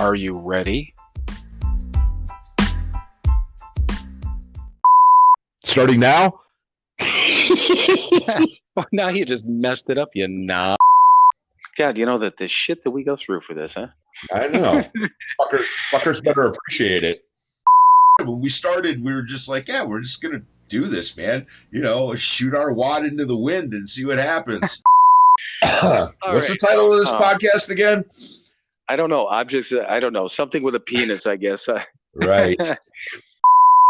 Are you ready? Starting now? Now you just messed it up, you knob. God, you know that the shit that we go through for this, huh? I know. Fuckers better appreciate it. When we started, we were just like, yeah, we're just going to do this, man. You know, shoot our wad into the wind and see what happens. What's the title of this podcast again? I don't know. I don't know. Something with a penis, I guess. Right.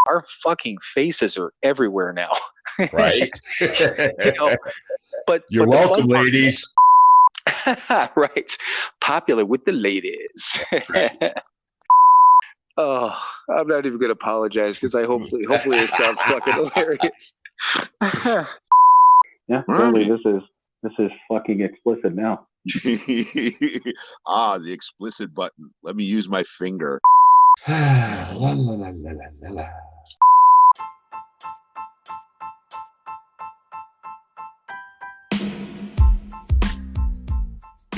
Our fucking faces are everywhere now. Right. You know, but You're welcome, ladies. Right. Popular with the ladies. Right. Oh, I'm not even going to apologize because hopefully it sounds fucking hilarious. Yeah, totally. This is fucking explicit now. The explicit button. Let me use my finger. La, la, la, la, la, la.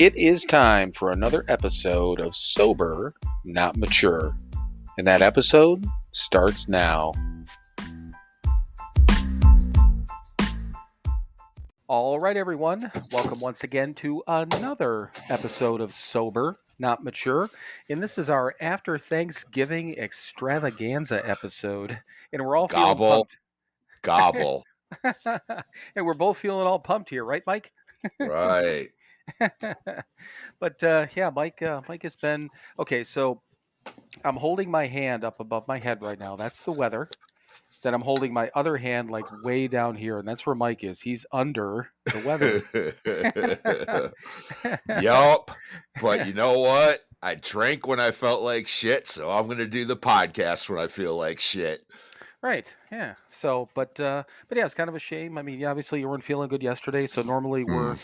It is time for another episode of Sober, Not Mature. And that episode starts now. All right, everyone. Welcome once again to another episode of Sober, Not Mature. And this is our after Thanksgiving extravaganza episode. And we're all feeling pumped. Gobble. And we're both feeling all pumped here, right, Mike? Right. But yeah, Mike has been okay. So I'm holding my hand up above my head right now. That's the weather. Then I'm holding my other hand like way down here, and that's where Mike is. He's under the weather. Yup. But you know what? I drank when I felt like shit, so I'm going to do the podcast when I feel like shit. Right. Yeah. So, but yeah, it's kind of a shame. I mean, obviously you weren't feeling good yesterday, so normally we're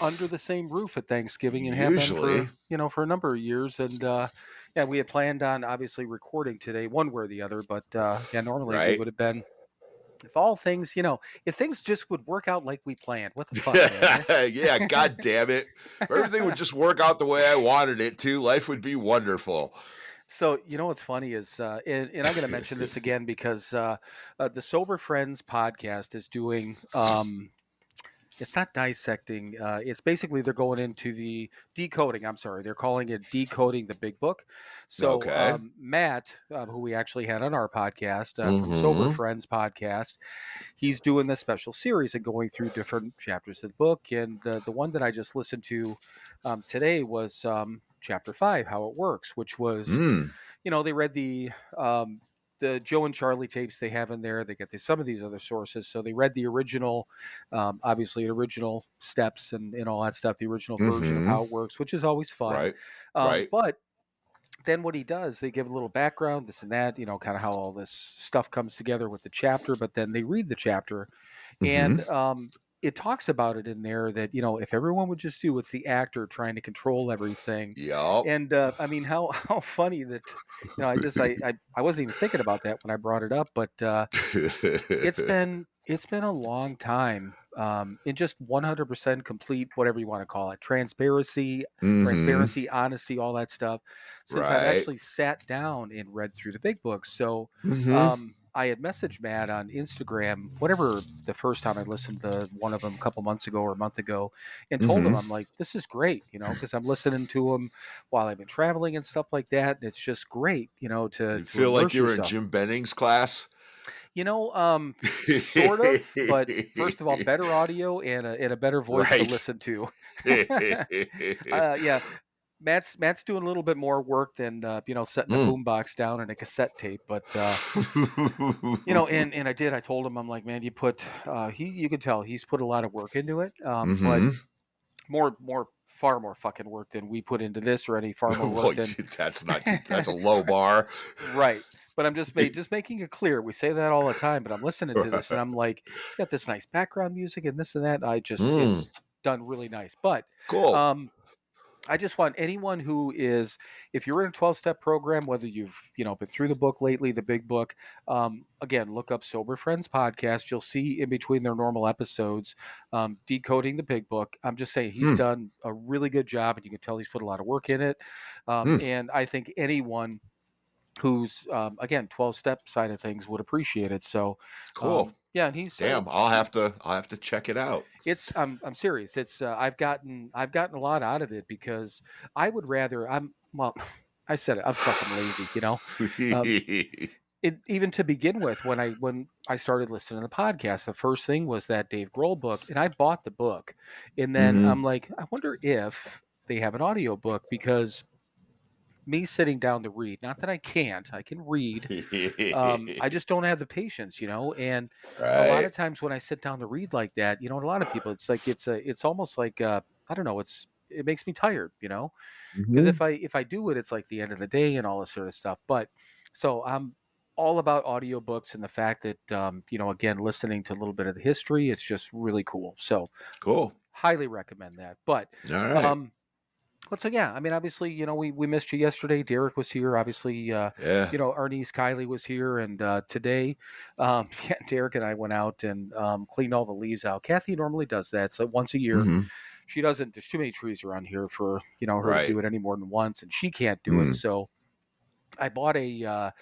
under the same roof at Thanksgiving and have been for a number of years. And yeah, we had planned on obviously recording today, one way or the other. But yeah, normally we would have been. If things just would work out like we planned, what the fuck? Man? Yeah, god damn it. If everything would just work out the way I wanted it to, life would be wonderful. So, you know what's funny is, and I'm going to mention this again because the Sober Friends podcast is doing, it's not dissecting, it's basically they're going into the decoding. I'm sorry, they're calling it Decoding the Big Book. So Matt, who we actually had on our podcast from Sober Friends podcast, he's doing this special series and going through different chapters of the book. And the one that I just listened to today was Chapter 5, How It Works, which was, they read the Joe and Charlie tapes they have in there. They get some of these other sources. So they read the original, obviously original steps and all that stuff, the original version of How It Works, which is always fun. Right. But then what he does, they give a little background, this and that, kind of how all this stuff comes together with the chapter. But then they read the chapter and it talks about it in there that, if everyone would just do what's the actor trying to control everything. Yep. And I mean, how funny that, I wasn't even thinking about that when I brought it up, but it's been a long time in just 100% complete, whatever you want to call it, transparency, honesty, all that stuff, since I've actually sat down and read through the big books. So I had messaged Matt on Instagram, whatever the first time I listened to one of them a couple months ago or a month ago, and told him, I'm like, this is great, because I'm listening to him while I've been traveling and stuff like that. And it's just great, to feel like you were in Jim Benning's class. Sort of, but first of all, better audio and a better voice to listen to. Yeah. Matt's doing a little bit more work than setting a boombox down and a cassette tape, but and I told him, I'm like, man, you put you can tell he's put a lot of work into it, but far more fucking work than we put into this, or any far more work than that's a low bar, right? But I'm just making it clear. We say that all the time, but I'm listening to this and I'm like, it's got this nice background music and this and that. It's done really nice, but cool. I just want anyone who is, if you're in a 12-step program, whether you've, been through the book lately, the big book, again, look up Sober Friends podcast. You'll see in between their normal episodes, decoding the big book. I'm just saying he's done a really good job, and you can tell he's put a lot of work in it. And I think anyone who's, again, 12-step side of things would appreciate it. So, Cool. yeah, and he's damn. I'll have to check it out. it's I'm serious. It's I've gotten a lot out of it because I would rather I said it, I'm fucking lazy, even to begin with, when I started listening to the podcast, the first thing was that Dave Grohl book, and I bought the book, and then I'm like, I wonder if they have an audio book, because me sitting down to read, not that I can't, I can read, I just don't have the patience, and a lot of Right. times when I sit down to read like that, a lot of people, it's like it's almost like I don't know, it makes me tired, because Mhm. if I do it, it's like the end of the day and all this sort of stuff. But so I'm all about audiobooks, and the fact that again, listening to a little bit of the history, it's just really cool. So Cool. highly recommend that. But All right. but so yeah, I mean, obviously, we missed you yesterday. Derek was here. Obviously, Yeah. our niece Kylie was here, and today, yeah, Derek and I went out and cleaned all the leaves out. Kathy normally does that, so once a year. Mm-hmm. She doesn't. There's too many trees around here for her to Right. do it any more than once, and she can't do it. So I bought a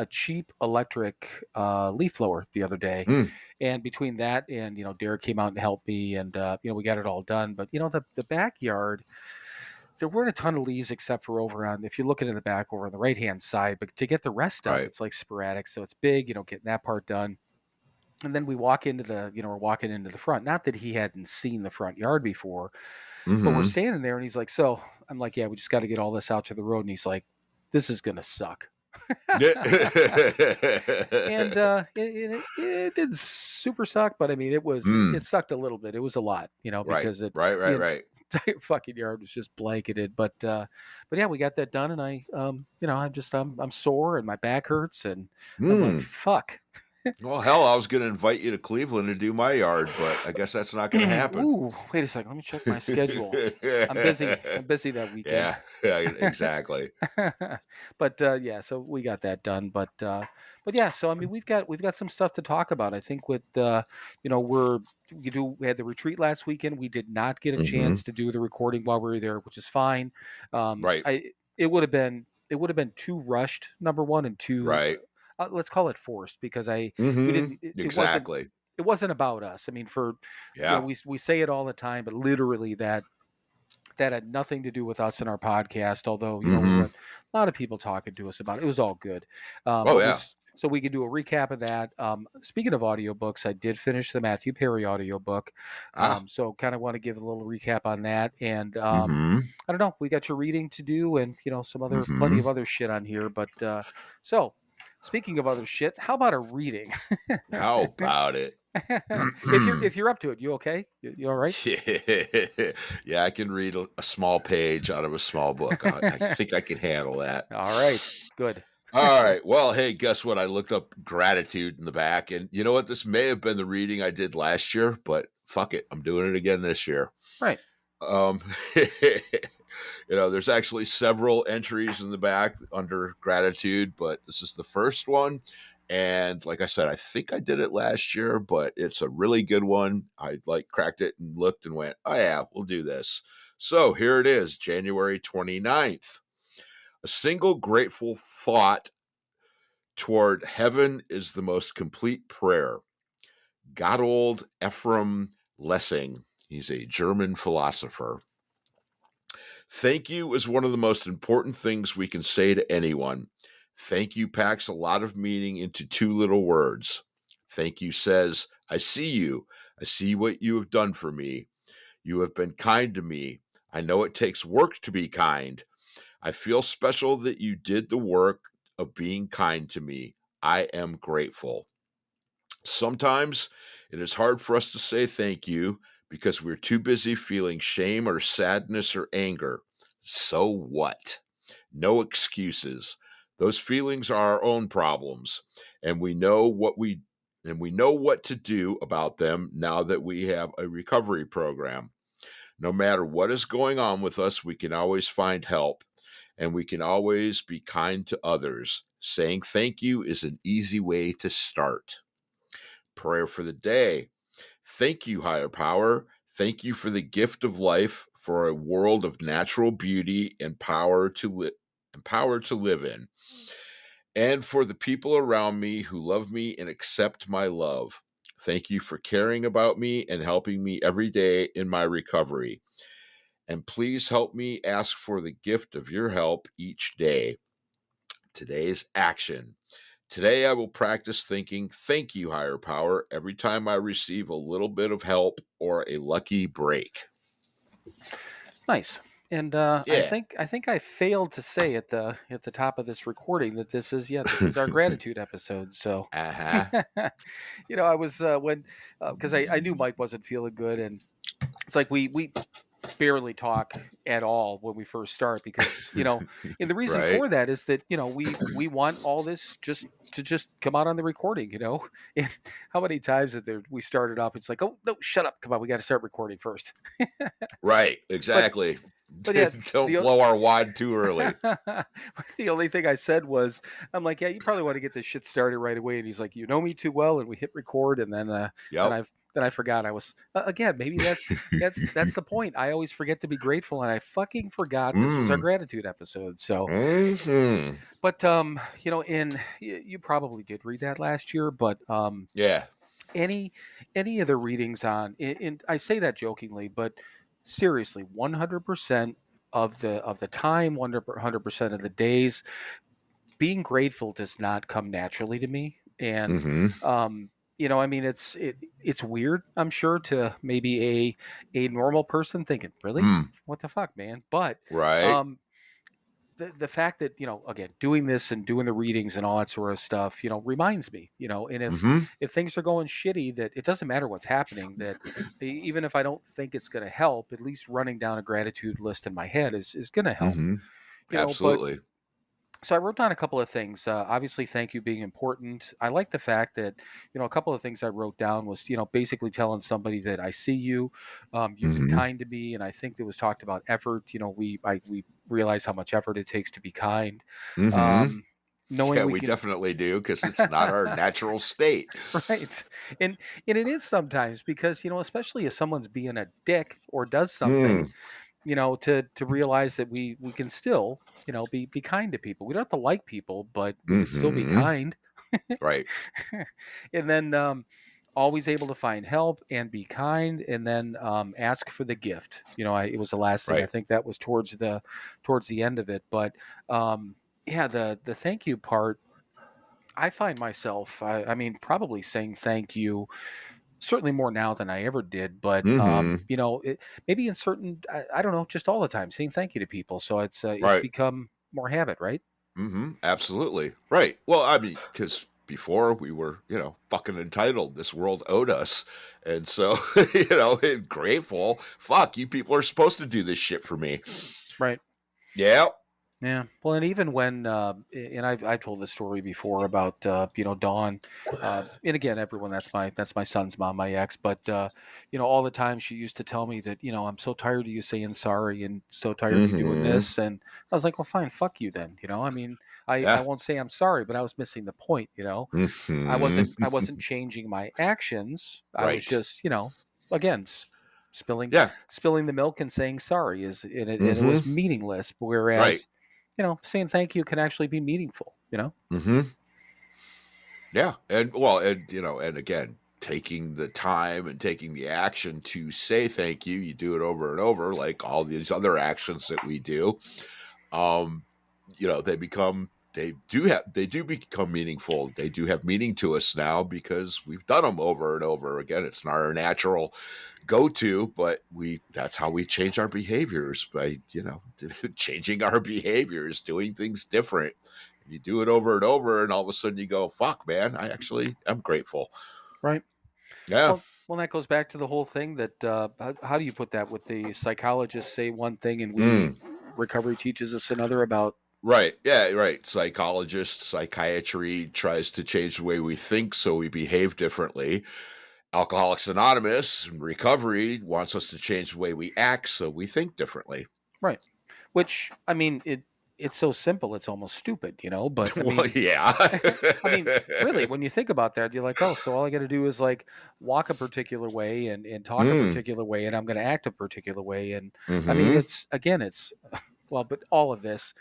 cheap electric leaf blower the other day, Mm. and between that and Derek came out and helped me, and we got it all done. But the backyard, there weren't a ton of leaves except for over on, if you're looking in the back over on the right hand side. But to get the rest done, Right. it's like sporadic. So it's big, getting that part done. And then we walk into we're walking into the front. Not that he hadn't seen the front yard before, but we're Mm-hmm. standing there and he's like, so I'm like, yeah, we just got to get all this out to the road. And he's like, this is going to suck. And it didn't super suck, but I mean, it sucked a little bit. It was a lot, Right. because the Right. entire fucking yard was just blanketed. But yeah, we got that done, and I'm sore and my back hurts, and I'm like, Mm. fuck. Well, hell, I was going to invite you to Cleveland to do my yard, but I guess that's not going to happen. Ooh, wait a second. Let me check my schedule. I'm busy. I'm busy that weekend. Yeah, exactly. But yeah, so we got that done. But yeah, so I mean, we've got some stuff to talk about. I think with we had the retreat last weekend. We did not get a Mm-hmm. chance to do the recording while we were there, which is fine. Right. It would have been too rushed. Number one, and two, Right. let's call it forced, because we Mm-hmm. didn't. Exactly. It wasn't about us. I mean, Yeah. we say it all the time, but literally that had nothing to do with us in our podcast. Although we Mm-hmm. had a lot of people talking to us about it. It was all good. Oh, yeah. So we can do a recap of that. Speaking of audiobooks, I did finish the Matthew Perry audiobook. So kind of want to give a little recap on that. And Mm-hmm. I don't know, we got your reading to do, and some other Mm-hmm. plenty of other shit on here. But so speaking of other shit, how about a reading? How about it? if you're up to it, you okay? You all right? Yeah, I can read a small page out of a small book. I think I can handle that. All right, good. All right. Well, hey, guess what? I looked up gratitude in the back, and you know what? This may have been the reading I did last year, but fuck it, I'm doing it again this year. Right. There's actually several entries in the back under gratitude, but this is the first one. And like I said, I think I did it last year, but it's a really good one. I cracked it and looked and went, oh yeah, we'll do this. So here it is, January 29th. A single grateful thought toward heaven is the most complete prayer. Gotthold Ephraim Lessing. He's a German philosopher. Thank you is one of the most important things we can say to anyone. Thank you packs a lot of meaning into two little words. Thank you says, I see you. I see what you have done for me. You have been kind to me. I know it takes work to be kind. I feel special that you did the work of being kind to me. I am grateful. Sometimes it is hard for us to say thank you because we're too busy feeling shame or sadness or anger. So what? No excuses. Those feelings are our own problems, and we know what to do about them now that we have a recovery program. No matter what is going on with us, we can always find help, and we can always be kind to others. Saying thank you is an easy way to start. Prayer for the day. Thank you, higher power. Thank you for the gift of life, for a world of natural beauty and power to live in, and for the people around me who love me and accept my love. Thank you for caring about me and helping me every day in my recovery. And please help me ask for the gift of your help each day. Today's action. Today I will practice thinking, thank you, higher power, every time I receive a little bit of help or a lucky break. Nice. And Yeah. I think I failed to say at the top of this recording that this is our gratitude episode. So, I was when because I knew Mike wasn't feeling good, and it's like we barely talk at all when we first start because and the reason Right. for that is that we want all this just come out on the recording. And how many times we started off, it's like, oh no, shut up, come on, we got to start recording first. Right, exactly. But yeah, don't blow our wad too early. The only thing I said was, I'm like, yeah, you probably want to get this shit started right away. And he's like, you know me too well. And we hit record, and then I forgot. I was again. Maybe that's the point. I always forget to be grateful, and I fucking forgot this was our gratitude episode. So, but you probably did read that last year, but yeah. Any of the readings on, and I say that jokingly, but seriously, 100% of the time, 100% of the days, being grateful does not come naturally to me. And I mean, it's weird, I'm sure, to maybe a normal person thinking, really, what the fuck, man? But right. The fact that, again, doing this and doing the readings and all that sort of stuff, reminds me, and if things are going shitty, that it doesn't matter what's happening, that even if I don't think it's going to help, at least running down a gratitude list in my head is going to help. Absolutely. So I wrote down a couple of things. Obviously, thank you being important. I like the fact that, a couple of things I wrote down was, basically telling somebody that I see you, you've been kind to me. And I think there was talked about effort. We realize how much effort it takes to be kind. Knowing we definitely do, because it's not our natural state. Right. And it is sometimes because, especially if someone's being a dick or does something, to realize that we can still, be kind to people. We don't have to like people, but we can still be kind. Right. And then always able to find help and be kind, and then ask for the gift. It was the last thing. Right. I think that was towards the end of it. But the thank you part, I find myself, I mean, probably saying thank you certainly more now than I ever did, but maybe in certain, I don't know, just all the time saying thank you to people. So it's become more habit, right? Absolutely. Right. Well, I mean, because before we were, fucking entitled. This world owed us. And so, grateful. Fuck, you people are supposed to do this shit for me. Right. Yeah. Yeah. Well, and even when, and I've told this story before about, Dawn, and again, everyone, that's my son's mom, my ex, but, all the time she used to tell me that, I'm so tired of you saying sorry and so tired of you doing this. And I was like, well, fine, fuck you then. I mean, I won't say I'm sorry, but I was missing the point. I wasn't changing my actions. I was just, again, spilling the milk and saying sorry and it was meaningless. Whereas, saying thank you can actually be meaningful, Yeah. And again, taking the time and taking the action to say thank you, you do it over and over, like all these other actions that we do. They do become meaningful. They do have meaning to us now because we've done them over and over again. It's not our natural go-to, but that's how we change our behaviors, by changing our behaviors, doing things different. You do it over and over, and all of a sudden you go, fuck, man, I'm grateful. Right. Yeah. Well, that goes back to the whole thing that how do you put that, with the psychologists say one thing and recovery teaches us another about. Right. Yeah. Right. Psychologists, psychiatry tries to change the way we think so we behave differently. Alcoholics Anonymous and recovery wants us to change the way we act so we think differently. Right. Which, I mean, it's so simple, it's almost stupid, but I Well, mean, yeah. I mean, really, when you think about that, you're like, oh, so all I got to do is like walk a particular way and talk a Mm. particular way, and I'm going to act a particular way. And I mean, Mm-hmm. well, but all of this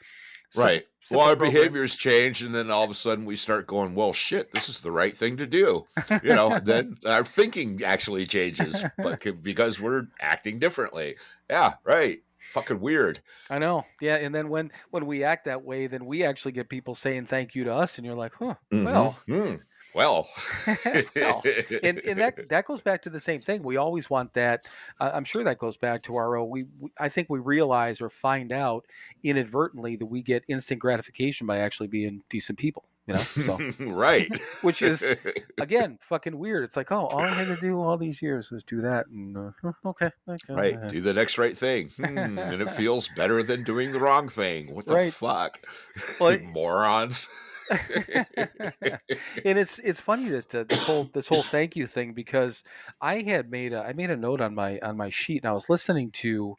simple, Right. Well, simple our program. behaviors change, and then all of a sudden we start going, well, shit, this is the right thing to do. Then our thinking actually changes, but because we're acting differently. Yeah, right. Fucking weird. I know. Yeah. And then when we act that way, then we actually get people saying thank you to us. And you're like, huh, well, Mm-hmm. Well, well, and that goes back to the same thing. We always want that. I'm sure that goes back to our. I think we realize or find out inadvertently that we get instant gratification by actually being decent people. So right. which is again fucking weird. It's like, oh, all I had to do all these years was do that, and okay, Right. Do the next right thing. And it feels better than doing the wrong thing. What the right. fuck? Well, morons. and it's funny that this whole thank you thing, because I made a note on my sheet, and I was listening to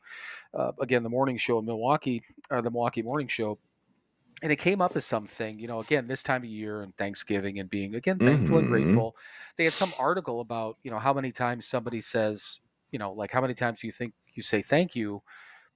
again the morning show in Milwaukee, or the Milwaukee morning show, and it came up as something, again this time of year and Thanksgiving and being again thankful and Mm-hmm. grateful. They had some article about how many times somebody says, like how many times do you think you say thank you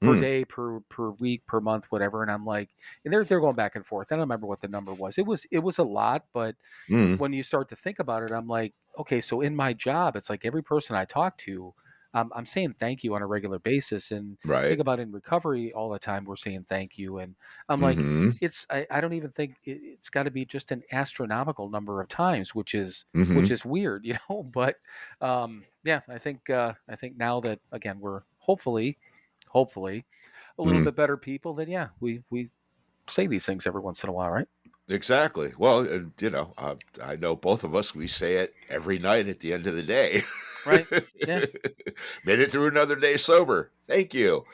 per Mm. day, per week, per month, whatever. And I'm like, and they're going back and forth. I don't remember what the number was. It was a lot, but Mm. when you start to think about it, I'm like, okay, so in my job, it's like every person I talk to, I'm saying thank you on a regular basis. And think Right. about in recovery all the time, we're saying thank you. And I'm like, Mm-hmm. I don't even think it's got to be just an astronomical number of times, which is Mm-hmm. weird, But yeah, I think now that again we're hopefully a little Mm. bit better people, then yeah, we say these things every once in a while, right? Exactly. Well, I know both of us, we say it every night at the end of the day. Right. Yeah. Made it through another day sober. Thank you.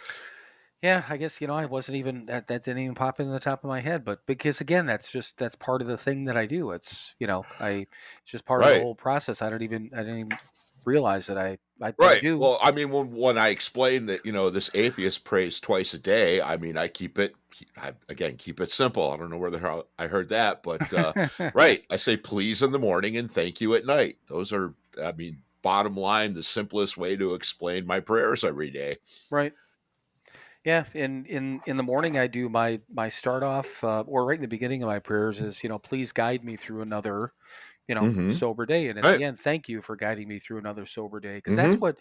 Yeah, I guess I wasn't even that didn't even pop in the top of my head, but because again, that's part of the thing that I do. It's it's just part of the Right. whole process. I didn't even realize that but I Right. do. Well, I mean, when I explain that, this atheist prays twice a day, I mean, I keep it, again, keep it simple. I don't know where the hell I heard that, but right. I say please in the morning and thank you at night. Those are, I mean, bottom line, the simplest way to explain my prayers every day. Right. Yeah, in the morning I do my start off, or right in the beginning of my prayers is please guide me through another Mm-hmm. sober day, and at Right. the end, thank you for guiding me through another sober day, because that's Mm-hmm. what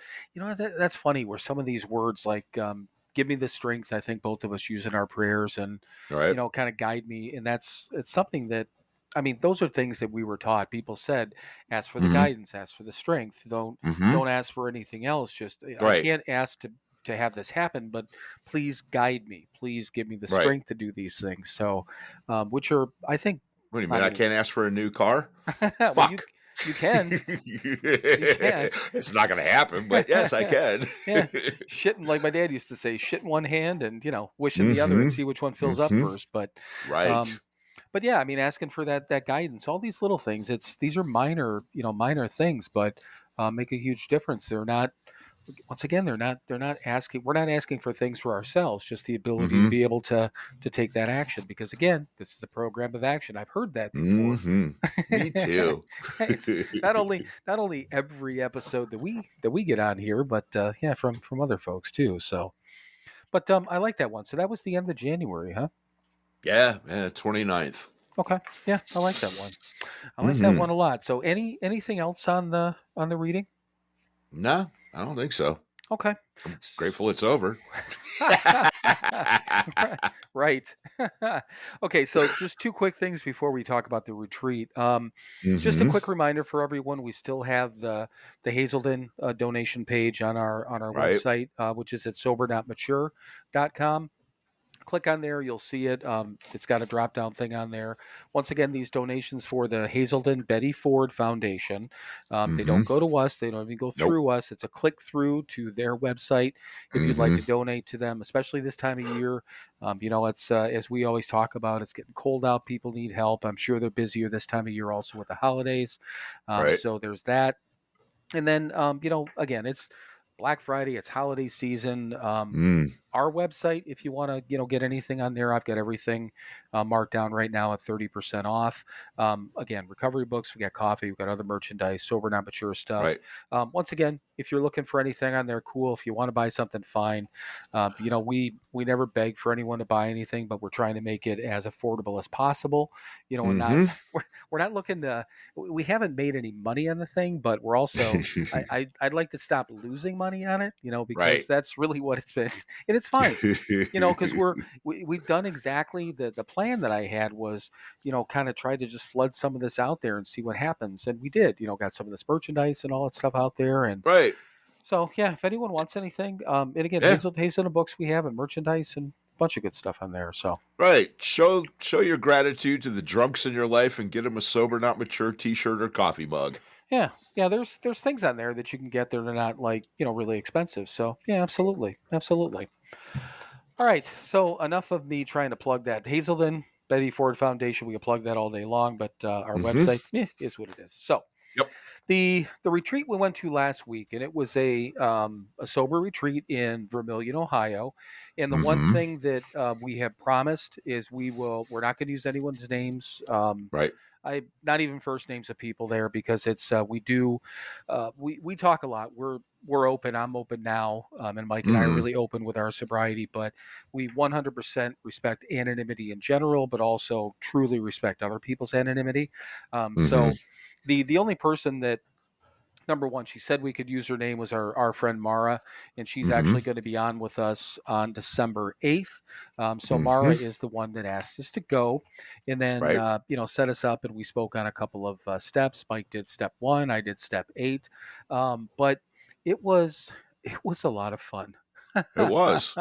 that's funny where some of these words like give me the strength, I think both of us use in our prayers, and Right. kind of guide me, and it's something that I mean those are things that we were taught. People said ask for the Mm-hmm. guidance, ask for the strength, Mm-hmm. don't ask for anything else. Just I Right. can't ask to have this happen, but please guide me, please give me the Right. strength to do these things. So which are I think What do you I mean? I mean can't ask for a new car? well Fuck. you can you can. It's not going to happen, but yes, I can. Yeah, shit, like my dad used to say, shit in one hand and wish in the other and Mm-hmm. see which one fills up Mm-hmm. first. Right. But yeah, I mean, asking for that guidance, all these little things. These are minor things, but make a huge difference. They're not. Once again, they're not asking. We're not asking for things for ourselves. Just the ability to Mm-hmm. be able to take that action. Because again, this is a program of action. I've heard that before. Mm-hmm. Me too. It's not only every episode that we get on here, but yeah, from other folks too. So, but I like that one. So that was the end of January, huh? Yeah, 29th. Okay, yeah, I like that one. I like that Mm-hmm. one a lot. So, anything else on the reading? No, I don't think so. Okay. I'm grateful it's over. Right. Okay, so just two quick things before we talk about the retreat. Just a Mm-hmm. quick reminder for everyone: we still have the Hazelden donation page on our Right. website, which is at SoberNotMature.com. Click on there, you'll see it. It's got a drop down thing on there. Once again, these donations for the Hazelden Betty Ford Foundation. They Mm-hmm. don't go to us, they don't even go Nope. through us. It's a click through to their website if you'd like Mm-hmm. to donate to them, especially this time of year. It's as we always talk about, it's getting cold out. People need help. I'm sure they're busier this time of year also with the holidays. Right. So there's that. And then, again, it's Black Friday, it's holiday season. Mm, Our website, if you want to, get anything on there, I've got everything marked down right now at 30% off. Again, recovery books, we got coffee, we've got other merchandise, sober, not mature stuff. right. Once again, if you're looking for anything on there, cool. If you want to buy something, fine. We never beg for anyone to buy anything, but we're trying to make it as affordable as possible. And not Mm-hmm. we're not looking to. We haven't made any money on the thing, but we're also. I'd like to stop losing money on it, because Right. that's really what it's been, and it's fine, because we've done exactly the plan that I had was, kind of try to just flood some of this out there and see what happens, and we did, got some of this merchandise and all that stuff out there, and Right. so yeah, if anyone wants anything, and again, Yeah. Hazel the books we have and merchandise and a bunch of good stuff on there, so. Right. Show your gratitude to the drunks in your life and get them a sober, not mature T-shirt or coffee mug. Yeah, yeah. There's things on there that you can get that are not like really expensive. So yeah, absolutely, absolutely. All right. So enough of me trying to plug that Hazelden Betty Ford Foundation. We can plug that all day long, but our Mm-hmm. website is what it is. So Yep. the retreat we went to last week, and it was a sober retreat in Vermilion, Ohio. And the one Mm-hmm. thing that we have promised is we're not going to use anyone's names. Right. I not even first names of people there, because it's we talk a lot. We're open. I'm open now, and Mike and I are Mm-hmm. really open with our sobriety. But we 100% respect anonymity in general, but also truly respect other people's anonymity. Mm-hmm. So the only person that, number one, she said we could use her name, was our friend Mara, and she's Mm-hmm. actually going to be on with us on December 8th. So Mm-hmm. Mara is the one that asked us to go, and then Right. set us up, and we spoke on a couple of steps. Mike did step 1, I did step 8, but it was a lot of fun. It was.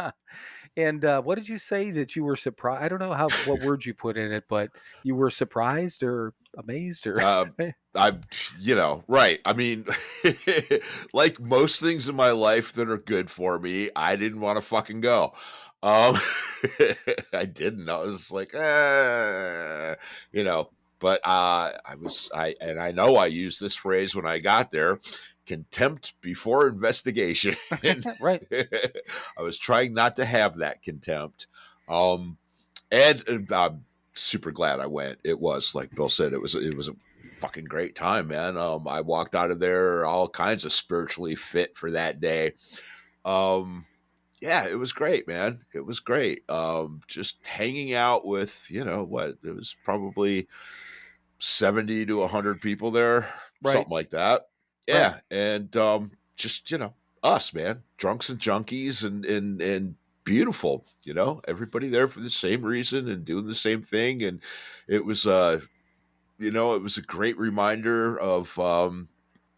And what did you say that you were surprised? I don't know what words you put in it, but you were surprised or amazed or Uh, I, right. I mean, like most things in my life that are good for me, I didn't want to fucking go. Um, I didn't. I was like, but and I know I used this phrase when I got there: contempt before investigation. right. I was trying not to have that contempt. And I'm super glad I went. It was, like Bill said, it was a fucking great time, man. I walked out of there all kinds of spiritually fit for that day. Yeah, it was great, man. It was great. Just hanging out with, what, it was probably 70 to 100 people there, Right. something like that. Right. Yeah, and just, us, man, drunks and junkies and beautiful, everybody there for the same reason and doing the same thing, and it was it was a great reminder of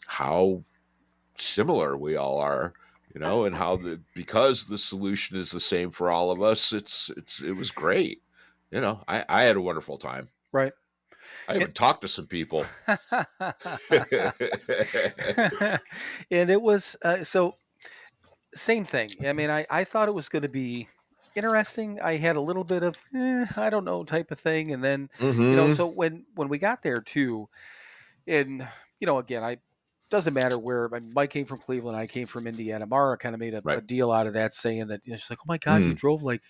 how similar we all are, and how because the solution is the same for all of us, it was great. I had a wonderful time. Right. I even It, talked to some people. and it was so same thing. I mean, I thought it was going to be interesting. I had a little bit of I don't know type of thing, and then Mm-hmm. so when we got there too, and again, I doesn't matter where. I mean, Mike came from Cleveland, I came from Indiana. Mara kind of made a Right. deal out of that, saying that she's like, "Oh my God, you Mm. drove like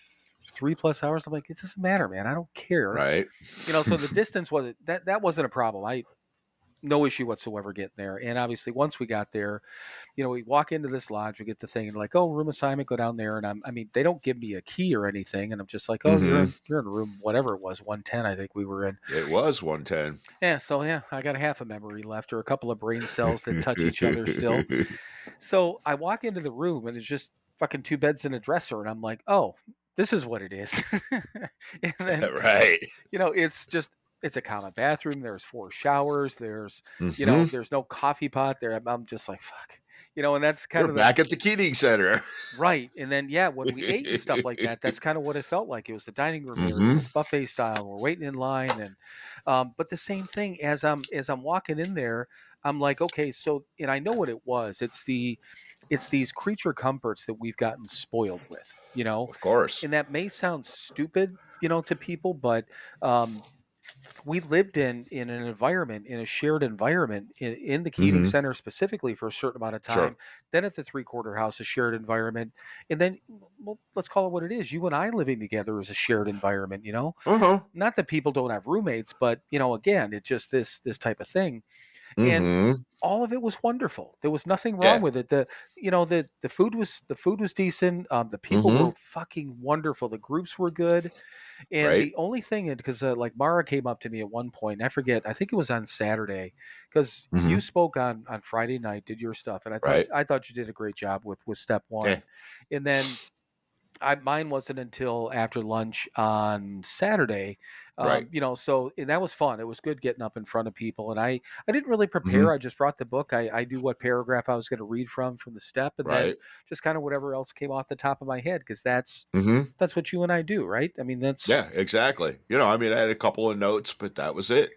3+ hours." I'm like, "It doesn't matter, man. I don't care." Right. So the distance wasn't that wasn't a problem. I no issue whatsoever getting there. And obviously, once we got there, we walk into this lodge, we get the thing, and like, oh, room assignment, go down there. And I mean, they don't give me a key or anything, and I'm just like, oh, you're Mm-hmm. in room whatever it was, 110, I think we were in. It was 110. Yeah, so yeah, I got a half a memory left, or a couple of brain cells that touch each other still. So I walk into the room, and there's just fucking 2 beds and a dresser, and I'm like, oh, this is what it is. And then Right. it's a common bathroom. There's 4 showers. There's Mm-hmm. there's no coffee pot there. I'm just like, fuck, and that's kind You're of the back at the Keating Center. right. And then yeah, when we ate and stuff like that, that's kind of what it felt like. It was the dining room area. Mm-hmm. It's buffet style. We're waiting in line, and but the same thing as I'm walking in there, I'm like, okay, so and I know what it was. It's these creature comforts that we've gotten spoiled with, Of course. and that may sound stupid, to people, but um, we lived in an environment, in a shared environment in the Keating Mm-hmm. Center specifically for a certain amount of Sure. time, then at the Three Quarter House, a shared environment, and then, well, let's call it what it is. You and I living together is a shared environment, Uh-huh. not that people don't have roommates, but again, it's just this type of thing. And Mm-hmm. all of it was wonderful. There was nothing wrong Yeah. with it. The food was decent. The people Mm-hmm. were fucking wonderful. The groups were good. And Right. the only thing, because like Mara came up to me at one point, and I forget, I think it was on Saturday, because Mm-hmm. you spoke on Friday night, did your stuff, and I thought Right. I thought you did a great job with step Yeah. one, and then mine wasn't until after lunch on Saturday, Right. So, and that was fun. It was good getting up in front of people, and I didn't really Mm-hmm. prepare. I just brought the book. I knew what paragraph I was going to read from the step, and then Right. just kind of whatever else came off the top of my head, because Mm-hmm. that's what you and I do, right? I mean, that's Yeah, exactly. I mean, I had a couple of notes, but that was it.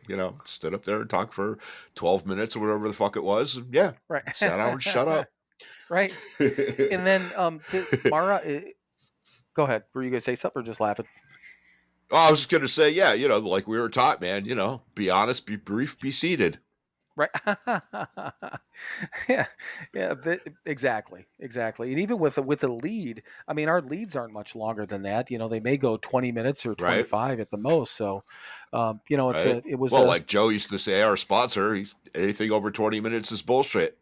Stood up there and talked for 12 minutes or whatever the fuck it was. And yeah, right. sat down and shut up. Right. And then to Mara, go ahead. Were you going to say something or just laughing? Oh, I was just going to say, yeah, like we were taught, man, be honest, be brief, be seated. Right. Yeah. Yeah. Exactly. Exactly. And even with a lead, I mean, our leads aren't much longer than that. They may go 20 minutes or Right. 25 at the most. So, Right. it was well, like Joe used to say, our sponsor, anything over 20 minutes is bullshit.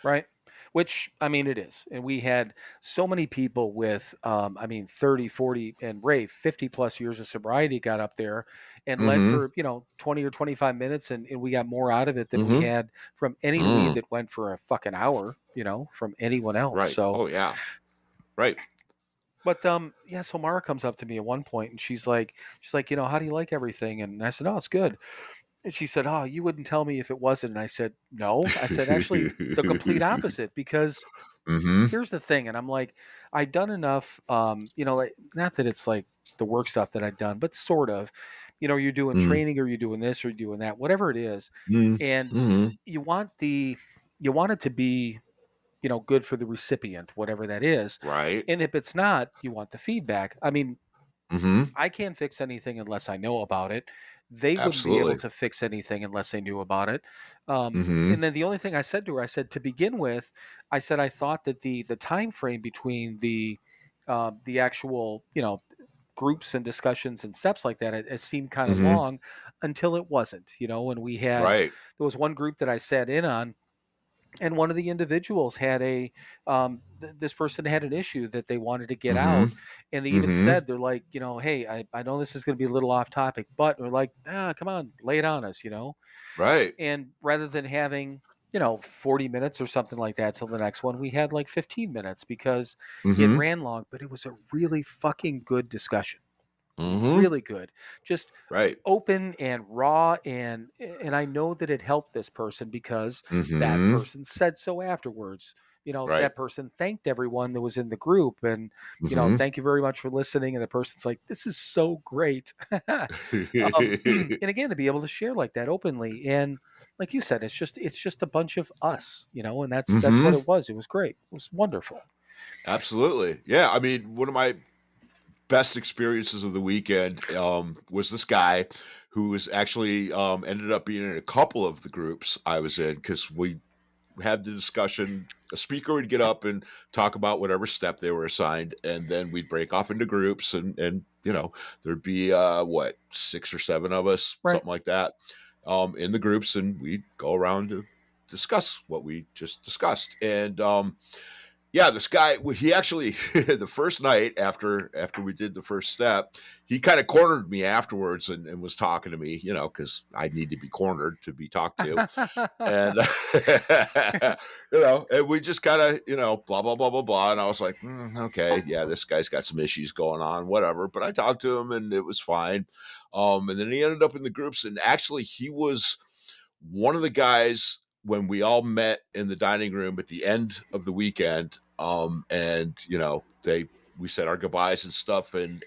right. Which, I mean, it is. And we had so many people with, 30, 40, and Ray, 50 plus years of sobriety got up there and led Mm-hmm. for, 20 or 25 minutes. And we got more out of it than we Mm-hmm. had from any lead that went for a fucking hour, from anyone else. Right. So, Oh, yeah. Right. but, yeah, so Mara comes up to me at one point and she's like, how do you like everything? And I said, oh, it's good. And she said, oh, you wouldn't tell me if it wasn't. And I said, no. I said, actually, the complete opposite, because Mm-hmm. here's the thing. And I'm like, I've done enough, like, not that it's like the work stuff that I've done, but sort of, you're doing Mm-hmm. training or you're doing this or you're doing that, whatever it is. And Mm-hmm. you want it to be, good for the recipient, whatever that is. Right. And if it's not, you want the feedback. I mean, Mm-hmm. I can't fix anything unless I know about it. They wouldn't be able Absolutely. to fix anything unless they knew about it. Mm-hmm. And then the only thing I said to her, I said, to begin with, I said I thought that the time frame between the actual groups and discussions and steps like that, it seemed kind of Mm-hmm. long until it wasn't. And Right. there was one group that I sat in on, and one of the individuals had this person had an issue that they wanted to get Mm-hmm. out, and they even Mm-hmm. said, they're like, hey, I know this is going to be a little off topic, but they're like, come on, lay it on us, Right. and rather than having 40 minutes or something like that till the next one, we had like 15 minutes because it Mm-hmm. ran long, but it was a really fucking good discussion. Mm-hmm. Really good, just Right. open and raw, and I know that it helped this person because that Mm-hmm. person said so afterwards. Right. That person thanked everyone that was in the group, and Mm-hmm. thank you very much for listening. And the person's like, this is so great. And again, to be able to share like that openly, and like you said, it's just a bunch of us, and that's what Mm-hmm. it was. It was great. It was wonderful. Absolutely. Yeah. I mean, one of my best experiences of the weekend was this guy who was actually ended up being in a couple of the groups I was in, because we had the discussion. A speaker would get up and talk about whatever step they were assigned, and then we'd break off into groups, and there'd be 6 or 7 of us, Right. something like that, in the groups, and we'd go around to discuss what we just discussed. And yeah, this guy, he actually, the first night after we did the first step, he kind of cornered me afterwards and was talking to me, because I need to be cornered to be talked to. And, and we just kind of, blah, blah, blah, blah, blah. And I was like, okay, yeah, this guy's got some issues going on, whatever. But I talked to him and it was fine. And then he ended up in the groups. And actually, he was one of the guys when we all met in the dining room at the end of the weekend. And we said our goodbyes and stuff, and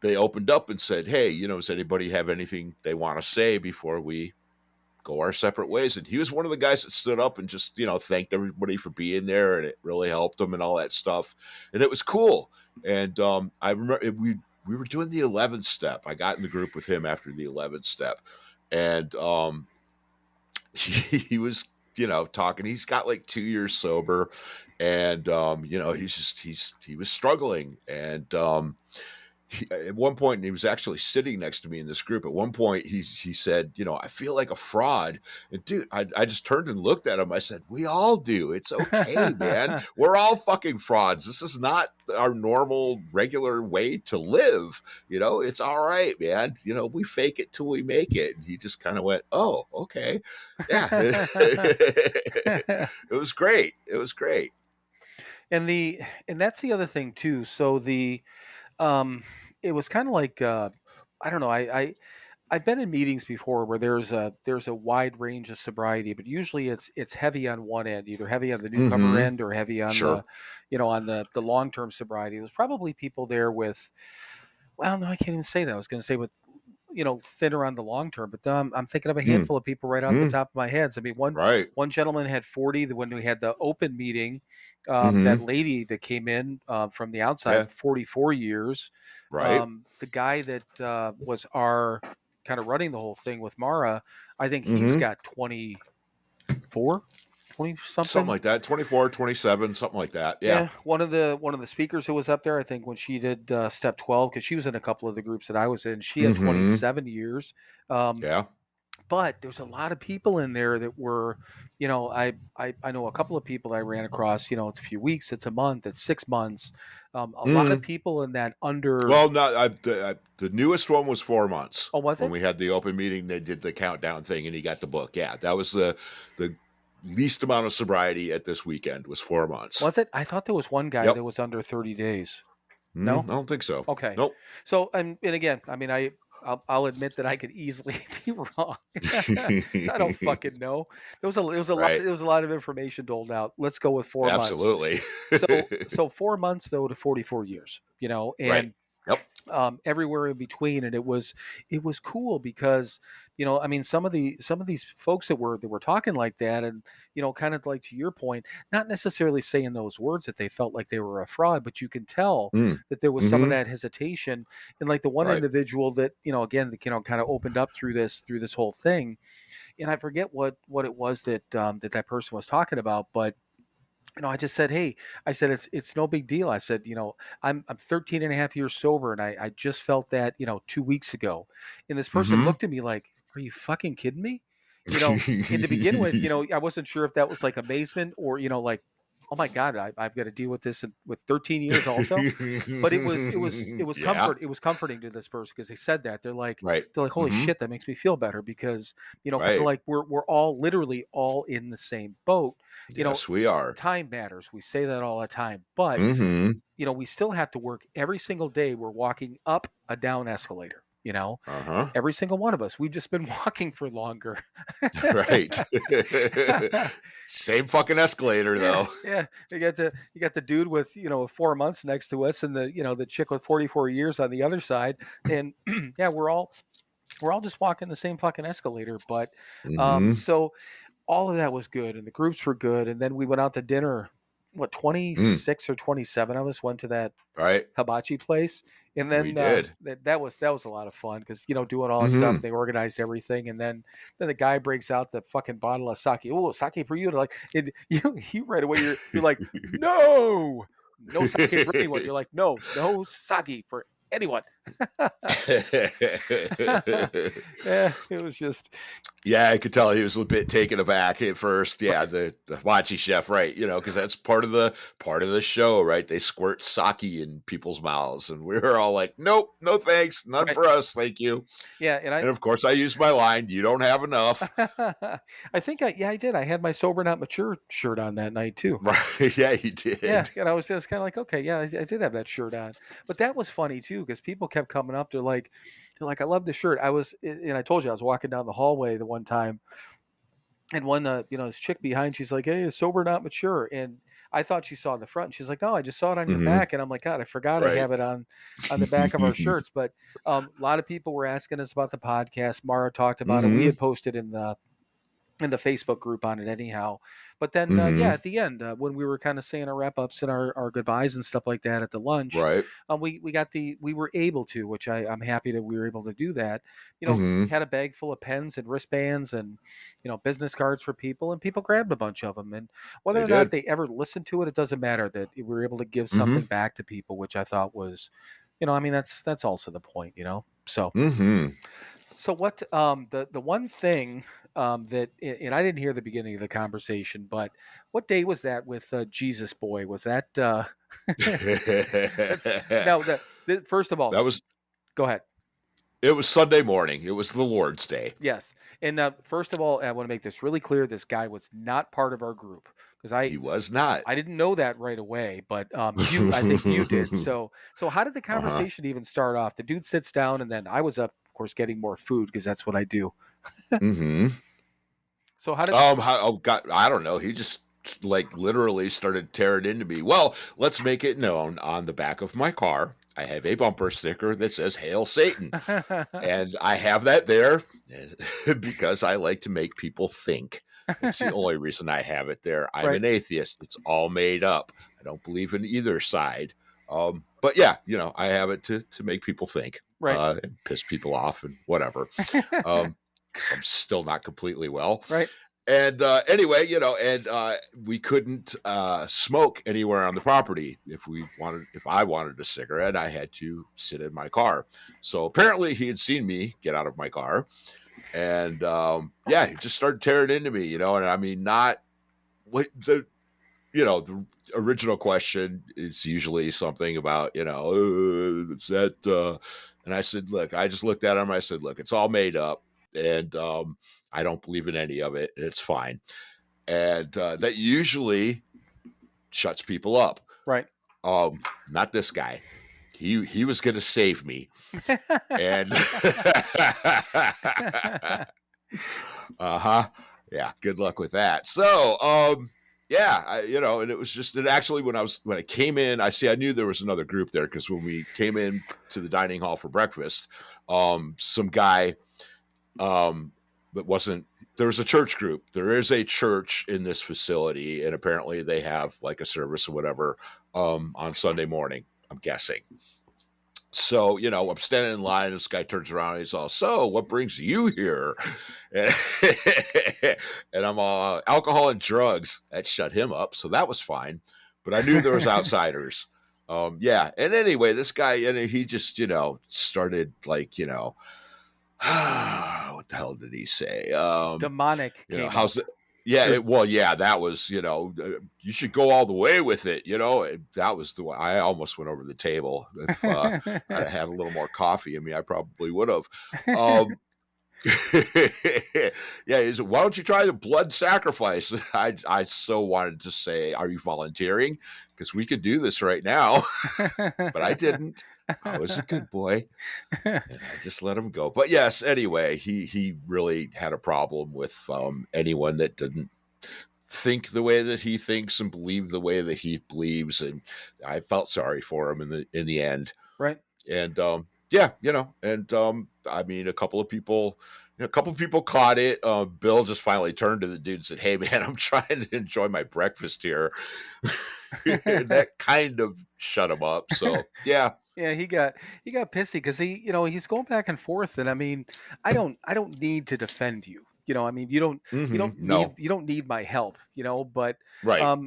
they opened up and said, hey, does anybody have anything they want to say before we go our separate ways? And he was one of the guys that stood up and just thanked everybody for being there, and it really helped him and all that stuff, and it was cool. And I remember we were doing the 11th step. I got in the group with him after the 11th step, and he was, talking. He's got like 2 years sober, and he was struggling, and at one point, and he was actually sitting next to me in this group. At one point, he said, I feel like a fraud. And dude, I just turned and looked at him. I said, we all do. It's okay, man. We're all fucking frauds. This is not our normal, regular way to live. It's all right, man. We fake it till we make it. And he just kind of went, oh, okay. Yeah. It was great. It was great. And that's the other thing too. So it was kind of like, I don't know. I've been in meetings before where there's a wide range of sobriety, but usually it's heavy on one end, either heavy on the newcomer end or heavy on Sure. on the long-term sobriety. There's probably people there with, well, no, I can't even say that. I was going to say with, thinner on the long term, but I'm thinking of a handful of people right off the top of my head. So, I mean, one gentleman had 40. When we had the open meeting, that lady that came in from the outside, 44 years. Right. The guy that was our kind of running the whole thing with Mara, I think he's got 24. 20 something like that, 24, 27, something like that. Yeah. One of the speakers who was up there, I think when she did step 12, because she was in a couple of the groups that I was in, she had 27 years. But there's a lot of people in there that were, I know a couple of people that I ran across, it's a few weeks, it's a month, it's 6 months. A lot of people in that under. Well, no, the newest one was 4 months. Oh, was it? When we had the open meeting, they did the countdown thing and he got the book. Yeah, that was the least amount of sobriety at this weekend was 4 months. Was it? I thought there was one guy that was under 30 days. No? I don't think so. Okay. Nope. So, and again, I mean, I'll admit that I could easily be wrong. I don't fucking know. There was a lot of information doled out. Let's go with 4 months. Absolutely. So 4 months though to 44 years, and right. Yep. Everywhere in between, and it was cool because I mean some of these folks that were talking like that, and kind of like to your point, not necessarily saying those words that they felt like they were a fraud, but you can tell that there was some of that hesitation, and like the one individual that again kind of opened up through this whole thing, and I forget what it was that that person was talking about, but I just said, hey, I said, it's no big deal. I said, I'm 13 and a half years sober, and I just felt that, 2 weeks ago. And this person looked at me like, are you fucking kidding me? And to begin with, I wasn't sure if that was like amazement or, like, oh my God, I've got to deal with this with 13 years also. But it was comfort. It was comforting to this person because they said that they're like, holy shit, that makes me feel better because, kind of like we're all literally all in the same boat. Yes, we are. Time matters. We say that all the time, but we still have to work every single day. We're walking up a down escalator. Every single one of us. We've just been walking for longer. Right. Same fucking escalator though. Yeah. You got the dude with 4 months next to us, and the chick with 44 years on the other side, and yeah, we're all just walking the same fucking escalator. But so all of that was good, and the groups were good, and then we went out to dinner. What, 26 or 27 of us went to that hibachi place, and then we did. That was a lot of fun because doing all that stuff, they organized everything, and then the guy breaks out the fucking bottle of sake. Oh, sake for you! And like you right away you're like, no sake for anyone. You're like, no sake for anyone. Yeah, it was just. Yeah, I could tell he was a bit taken aback at first. Yeah, the hibachi chef, right? Because that's part of the show, right? They squirt sake in people's mouths, and we were all like, "Nope, no thanks, none for us, thank you." Yeah, and of course I used my line, "You don't have enough." I think I did. I had my SoberNotMature shirt on that night too. Right? Yeah, you did. Yeah, and I was just kind of like, okay, yeah, I did have that shirt on, but that was funny too because people kept coming up. They're like, I love the shirt. And I told you I was walking down the hallway the one time, and one this chick behind, she's like, hey, it's SoberNotMature, and I thought she saw the front. And she's like, no, I just saw it on your back, and I'm like, God, I forgot I have it on the back of our shirts. But a lot of people were asking us about the podcast. Mara talked about it. We had posted in the in the Facebook group on it anyhow. But then, at the end, when we were kind of saying our wrap ups and our goodbyes and stuff like that at the lunch, Right. we were able to, which I'm happy that we were able to do that. Mm-hmm. Had a bag full of pens and wristbands and, business cards for people, and people grabbed a bunch of them. And whether They or not did. they ever listened to it, it doesn't matter that we were able to give Mm-hmm. something back to people, which I thought was, that's also the point, So, Mm-hmm. so what the one thing that and I didn't hear the beginning of the conversation, but what day was that with Jesus Boy? Was that that's now first of all, That was go ahead. It was Sunday morning. It was the Lord's Day. Yes. And first of all, I want to make this really clear. This guy was not part of our group because He was not. I didn't know that right away, but I think you did. So how did the conversation even start off? The dude sits down, and then I was up, of course, getting more food because that's what I do. Mm-hmm. So how did God, I don't know. He just literally started tearing into me. Well, let's make it known on the back of my car, I have a bumper sticker that says "Hail Satan," and I have that there because I like to make people think. That's the only reason I have it there. I'm an atheist. It's all made up. I don't believe in either side. But yeah, I have it to make people think, and piss people off and whatever. Because I'm still not completely well. Right. And anyway, we couldn't smoke anywhere on the property. If I wanted a cigarette, I had to sit in my car. So apparently he had seen me get out of my car, and he just started tearing into me, and I mean, not what the original question is usually something about, is that, and I said, look, I just looked at him. I said, look, it's all made up. And I don't believe in any of it. It's fine. And that usually shuts people up. Right. Not this guy. He was going to save me. And yeah, good luck with that. So, and it was just, and actually when I came in, I knew there was another group there because when we came in to the dining hall for breakfast, some guy, there was a church group. There is a church in this facility, and apparently they have like a service or whatever on Sunday morning, I'm guessing. So, I'm standing in line, and this guy turns around and he's all, so what brings you here? And I'm all, alcohol and drugs. That shut him up. So that was fine. But I knew there was outsiders. And anyway, this guy, he just, started like, what the hell did he say? Demonic. How's it? Yeah, that was, you should go all the way with it. That was the way I almost went over the table. If I had a little more coffee in me, I probably would have. He said, why don't you try the blood sacrifice? I so wanted to say, are you volunteering? Because we could do this right now. But I didn't. I was a good boy, and I just let him go. But yes, anyway, he really had a problem with anyone that didn't think the way that he thinks and believe the way that he believes, and I felt sorry for him in the end. Right. And I mean, a couple of people caught it. Bill just finally turned to the dude and said, "Hey, man, I'm trying to enjoy my breakfast here." And that kind of shut him up. So yeah. Yeah, he got pissy because he's going back and forth, and I mean, I don't need to defend you. I mean, you don't need my help. But right.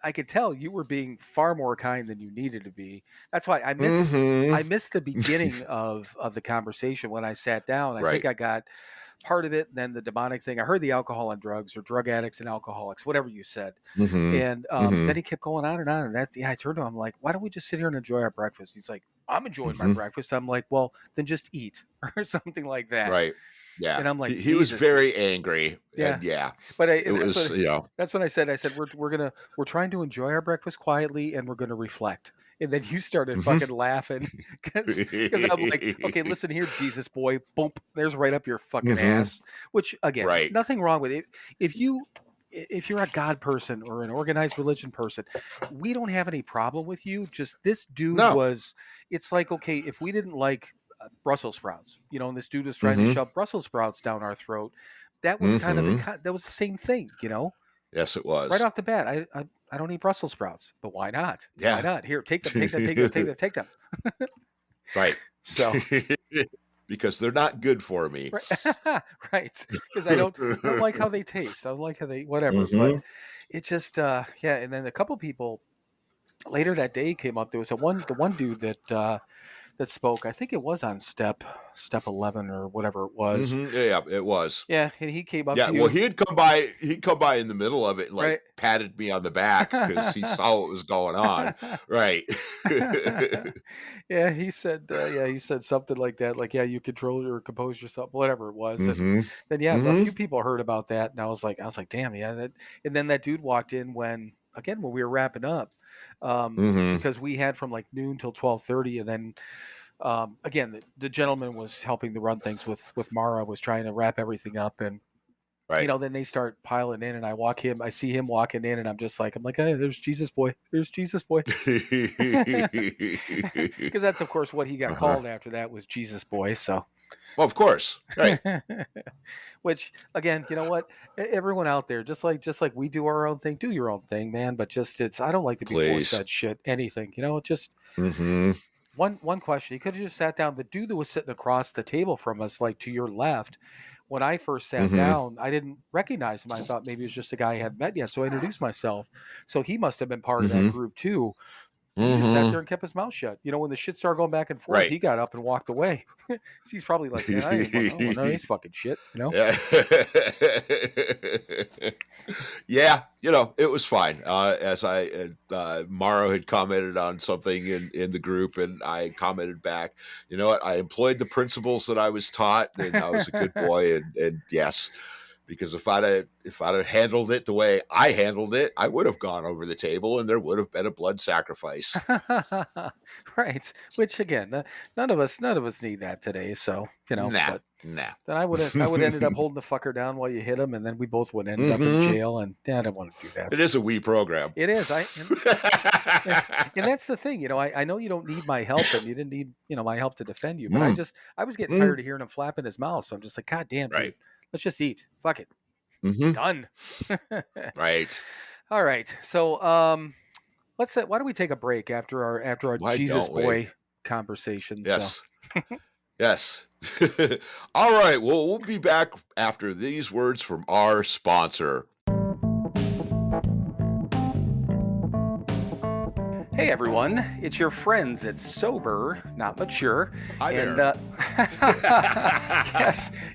I could tell you were being far more kind than you needed to be. That's why I missed the beginning of the conversation when I sat down. I think I got part of it, and then the demonic thing. I heard the alcohol and drugs, or drug addicts and alcoholics, whatever you said. And then he kept going on and on. And I turned to him, I'm like, why don't we just sit here and enjoy our breakfast? He's like, I'm enjoying my breakfast. I'm like, well, then just eat or something like that. Right. Yeah. And I'm like, he was very angry. Yeah. And yeah. But that's what I said. I said, we're trying to enjoy our breakfast quietly, and we're going to reflect. And then you started fucking laughing because I'm like, okay, listen here, Jesus boy, boom, there's right up your fucking ass. Which again, nothing wrong with it. If you're a God person or an organized religion person, we don't have any problem with you. Just this dude it's like, okay, if we didn't like Brussels sprouts, and this dude was trying to shove Brussels sprouts down our throat, that was kind of that was the same thing, you know. Yes, it was. Right off the bat, I don't eat Brussels sprouts, but why not? Yeah. Why not? Here, take them, take them, take them, take them, take them. Right. So because they're not good for me. Right. Because I don't like how they taste. I don't like how they whatever. But it just yeah. And then a couple people later that day came up. There was the one dude that spoke. I think it was on step 11 or whatever it was. Yeah, it was. Yeah, and he came up to you. Well, he'd come by in the middle of it and like patted me on the back because he saw what was going on. Right. Yeah, he said something like that, like, yeah, you control or compose yourself, whatever it was. And then a few people heard about that, and I was like, damn, yeah. And then that dude walked in when we were wrapping up. Because we had from like noon till 12:30, and then again the gentleman was helping to run things with Mara, was trying to wrap everything up, and you know, then they start piling in, and I see him walking in, and I'm like, hey, there's Jesus boy, because that's of course what he got called after that, was Jesus boy. So well, of course, right. Which again, you know what? Everyone out there, just like we do our own thing, do your own thing, man. But I don't like to be forced that shit. Anything, you know. Just one question. He could have just sat down. The dude that was sitting across the table from us, like to your left, when I first sat down, I didn't recognize him. I thought maybe it was just a guy I hadn't met yet. So I introduced myself. So he must have been part of that group too. He just sat there and kept his mouth shut. You know, when the shit started going back and forth, he got up and walked away. He's probably like, man, I ain't no this fucking shit, you know? Yeah. Yeah, you know, it was fine. As Morrow had commented on something in the group, and I commented back, you know what, I employed the principles that I was taught, and I was a good boy, and yes. Because if I'd have handled it the way I handled it, I would have gone over the table, and there would have been a blood sacrifice. Right. Which again, none of us need that today. So you know, nah. Then I would ended up holding the fucker down while you hit him, and then we both would end up in jail. And I don't want to do that. It is a wee program. It is. And that's the thing. You know, I know you don't need my help, and you didn't need my help to defend you. But I was getting tired of hearing him flapping his mouth. So I'm just like, God damn, dude. Let's just eat. Fuck it. Done. Right. All right. So why don't we take a break after our Jesus boy conversation? Yes. So. Yes. All right. Well, we'll be back after these words from our sponsor. Hey everyone, it's your friends at Sober Not Mature. Hi there.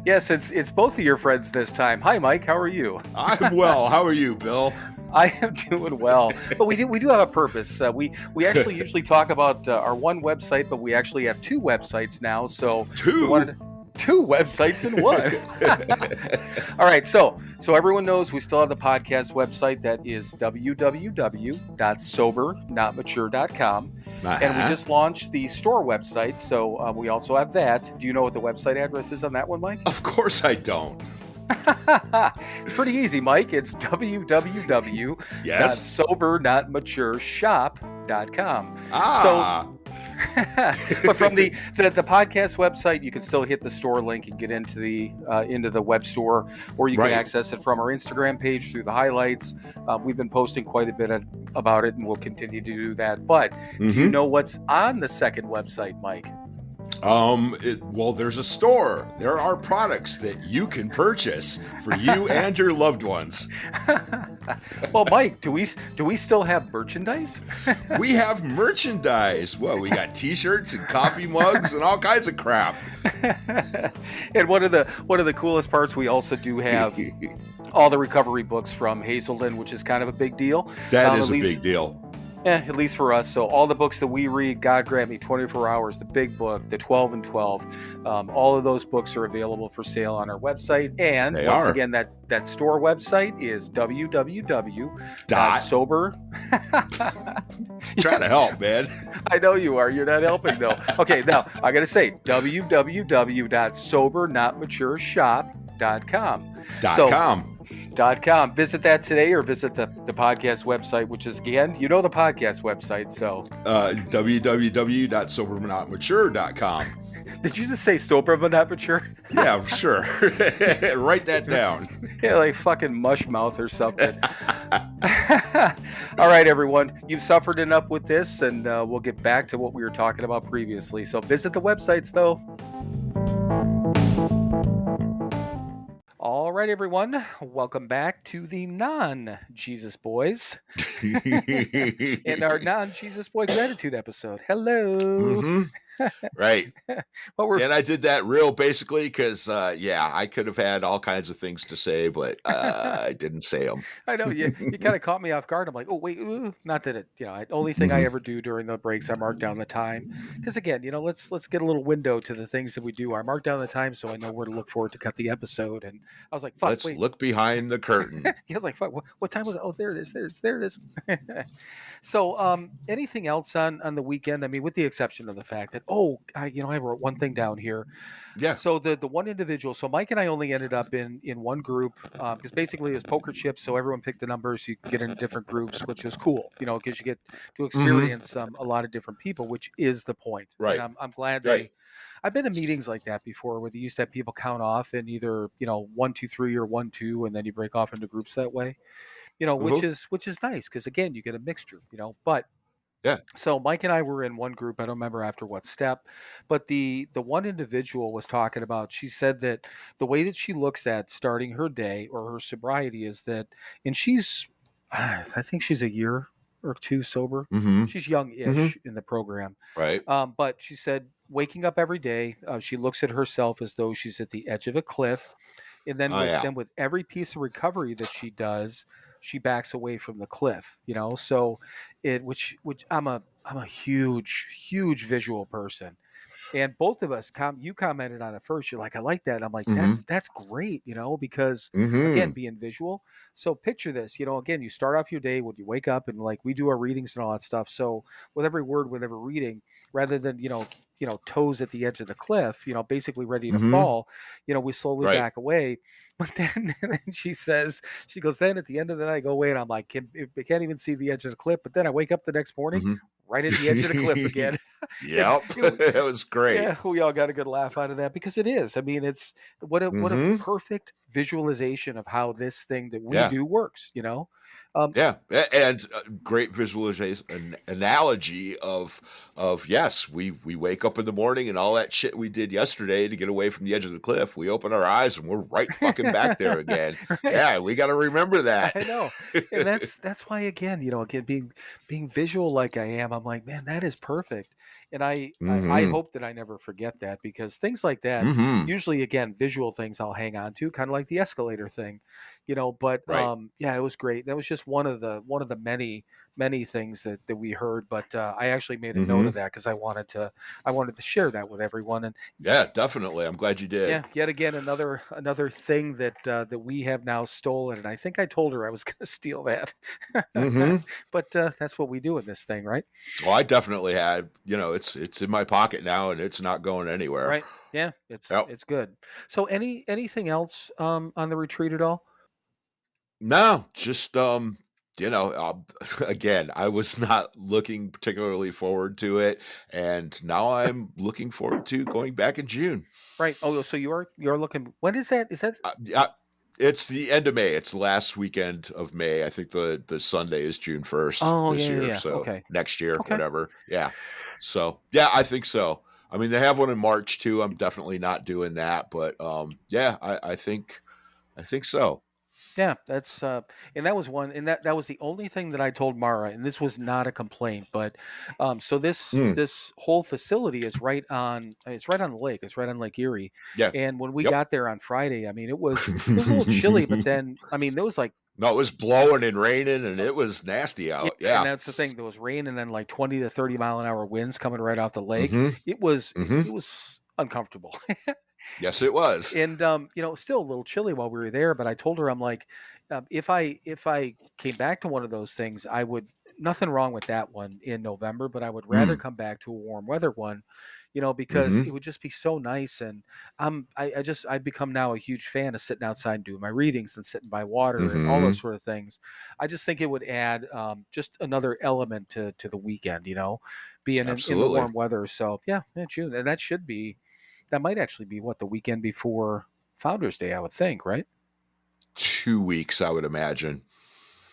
Yes, it's both of your friends this time. Hi Mike, how are you? I'm well. How are you, Bill? I am doing well, but we do have a purpose. We actually usually talk about our one website, but we actually have two websites now. So two websites in one. All right, so everyone knows we still have the podcast website that is www.SoberNotMature.com. And we just launched the store website, so we also have that. Do you know what the website address is on that one, Mike? Of course I don't. It's pretty easy, Mike. It's www.SoberNotMatureShop.com. So but from the podcast website, you can still hit the store link and get into the web store, or you can access it from our Instagram page through the highlights. We've been posting quite a bit about it, and we'll continue to do that. But do you know what's on the second website, Mike? Well, there's a store. There are products that you can purchase for you and your loved ones. Well, Mike, do we still have merchandise? We have merchandise. Well, we got T-shirts and coffee mugs and all kinds of crap. And one of the coolest parts, we also do have all the recovery books from Hazelden, which is kind of a big deal. That is a big deal. Yeah, at least for us. So all the books that we read, God Grant Me 24 Hours, the Big Book, the 12 and 12, all of those books are available for sale on our website. And again, that store website is www.sober. Trying to help, man. I know you are. You're not helping, though. Okay, now I got to say www.SoberNotMatureShop.com. .com. Visit that today, or visit the podcast website, which is, again, the podcast website. So www.SoberNotMature.com. Did you just say SoberNotMature? Yeah, I'm sure. Write that down. Yeah, like fucking mush mouth or something. All right, everyone. You've suffered enough with this, and we'll get back to what we were talking about previously. So visit the websites, though. All right, everyone. Welcome back to the non-Jesus Boys and our non-Jesus Boy gratitude episode. Hello. Mm-hmm. Right. And I did that real basically because, I could have had all kinds of things to say, but I didn't say them. I know you kind of caught me off guard. I'm like, oh wait, not that it. Only thing I ever do during the breaks, I mark down the time because again, let's get a little window to the things that we do. I mark down the time so I know where to look for it to cut the episode. And I was like, fuck, let's look behind the curtain. I was like, fuck, what time was it? Oh, there it is. There it is. So, anything else on the weekend? I mean, with the exception of the fact that I wrote one thing down here. Yeah. So the one individual. So Mike and I only ended up in one group because basically it was poker chips. So everyone picked the numbers. So you could get into different groups, which was cool. Because you get to experience a lot of different people, which is the point. Right. And I'm glad that I've been to meetings like that before, where they used to have people count off in either 1, 2, 3 or 1, 2, and then you break off into groups that way. Which is nice because again you get a mixture. But. Yeah. So Mike and I were in one group. I don't remember after what step, but the one individual was talking about. She said that the way that she looks at starting her day or her sobriety is that, and she's, I think she's a year or two sober. Mm-hmm. She's young-ish in the program, right? But she said waking up every day, she looks at herself as though she's at the edge of a cliff, and then then with every piece of recovery that she does, she backs away from the cliff, so which I'm a huge visual person, and both of us you commented on it first. You're like, I like that. I'm like, that's great, because again, being visual. So picture this, again, you start off your day when you wake up and like we do our readings and all that stuff. So with every word, with every reading, rather than, toes at the edge of the cliff, basically ready to fall, we slowly back away. But then she goes, then at the end of the night, I go away and I'm like, I can't even see the edge of the cliff. But then I wake up the next morning, right at the edge of the cliff again. Yep. That was great. Yeah, we all got a good laugh out of that because it is. I mean, it's what a perfect visualization of how this thing that we do works, and great visualization analogy of yes, we wake up in the morning and all that shit we did yesterday to get away from the edge of the cliff, we open our eyes and we're right fucking back there again. Right. Yeah, we got to remember that. I know, and that's why again, being visual like I am, I'm like, man, that is perfect. And I hope that I never forget that because things like that, usually again, visual things I'll hang on to, kind of like the escalator thing, but it was great. That was just one of the many things that we heard, but I actually made a note of that because I wanted to share that with everyone. And yeah, definitely. I'm glad you did. Yeah, yet again another thing that we have now stolen, and I think I told her I was going to steal that. But that's what we do in this thing, right? Well, I definitely had. It's in my pocket now, and it's not going anywhere. Right? Yeah, it's good. So, anything else on the retreat at all? No, just again, I was not looking particularly forward to it, and now I'm looking forward to going back in June. Right. Oh, so you're looking. When is that? Is that? It's the end of May. It's the last weekend of May. I think the Sunday is June 1st this year. Yeah. So next year, whatever. Yeah. So yeah, I think so. I mean, they have one in March too. I'm definitely not doing that, but I think so. Yeah, that's and that was one, and that was the only thing that I told Mara, and this was not a complaint, but so this whole facility is right on the lake. It's right on Lake Erie. Yeah. And when we got there on Friday, I mean, it was a little chilly, but then I mean, there was like no, it was blowing and raining, and it was nasty out. Yeah, and that's the thing. There was rain, and then like 20 to 30 mile an hour winds coming right off the lake. It was uncomfortable. Yes, it was. And still a little chilly while we were there, but I told her, I'm like, if I came back to one of those things, I would nothing wrong with that one in November, but I would rather come back to a warm weather one, because it would just be so nice. And I've become now a huge fan of sitting outside and doing my readings and sitting by water and all those sort of things. I just think it would add just another element to the weekend, being in the warm weather. So yeah, June, and that should be. that might actually be the weekend before Founders Day, I would think, right? 2 weeks, I would imagine.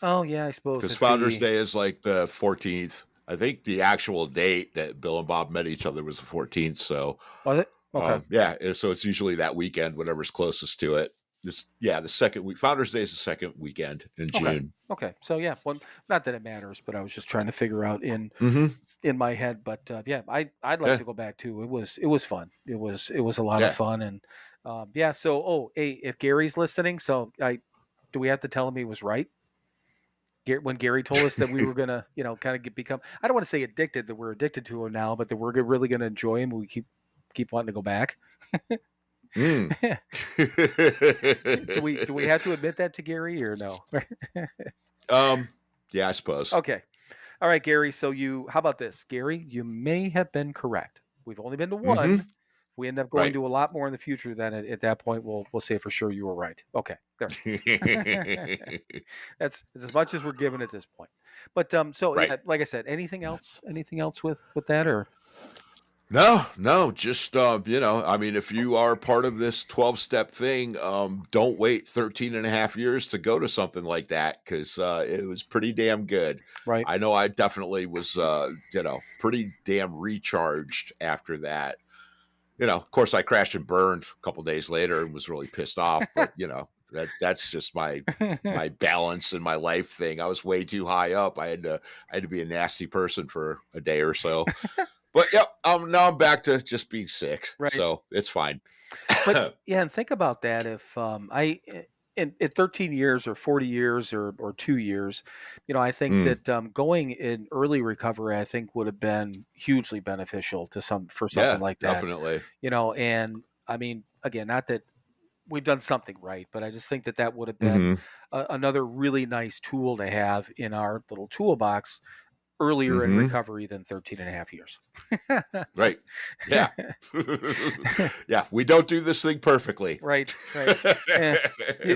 Oh yeah, I suppose Because Founders Day is like the 14th. I think the actual date that Bill and Bob met each other was the 14th. So, was it? Okay. so it's usually that weekend, whatever's closest to it. The second week. Founders Day is the second weekend in June. Okay. So yeah, not that it matters, but I was just trying to figure out in my head. But I'd like to go back too. It was fun. It was a lot of fun, and So if Gary's listening, do we have to tell him he was right? When Gary told us that we were gonna, kind of become, I don't want to say addicted, that we're addicted to him now, but that we're really gonna enjoy him. We keep wanting to go back. Do we have to admit that to Gary or no? Yeah, I suppose. Okay. All right, Gary. So how about this, Gary? You may have been correct. We've only been to one. We end up going to a lot more in the future. Then at that point, we'll say for sure you were right. Okay, there. That's as much as we're given at this point. But like I said, anything else? Anything else with that or? No, just I mean, if you are part of this 12-step thing, don't wait 13 and a half years to go to something like that, because it was pretty damn good. Right. I know I definitely was pretty damn recharged after that. Of course I crashed and burned a couple days later and was really pissed off, but that's just my balance in my life thing. I was way too high up. I had to be a nasty person for a day or so. But now I'm back to just being sick, so it's fine. But and think about that. If in 13 years or 40 years or 2 years, I think that going in early recovery, I think would have been hugely beneficial for something like that. Definitely. And I mean, again, not that we've done something right, but I just think that would have been another really nice tool to have in our little toolbox earlier in recovery than 13 and a half years. Right. Yeah. Yeah. We don't do this thing perfectly. Right.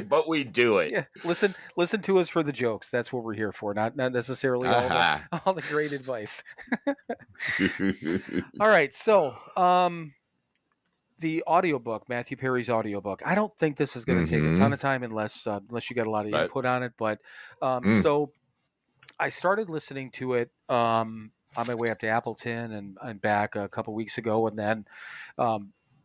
But we do it. Yeah. Listen to us for the jokes. That's what we're here for. Not necessarily all the great advice. All right. So, the audiobook, Matthew Perry's audiobook. I don't think this is going to take a ton of time unless you got a lot of input on it. But so I started listening to it on my way up to Appleton and back a couple weeks ago, and then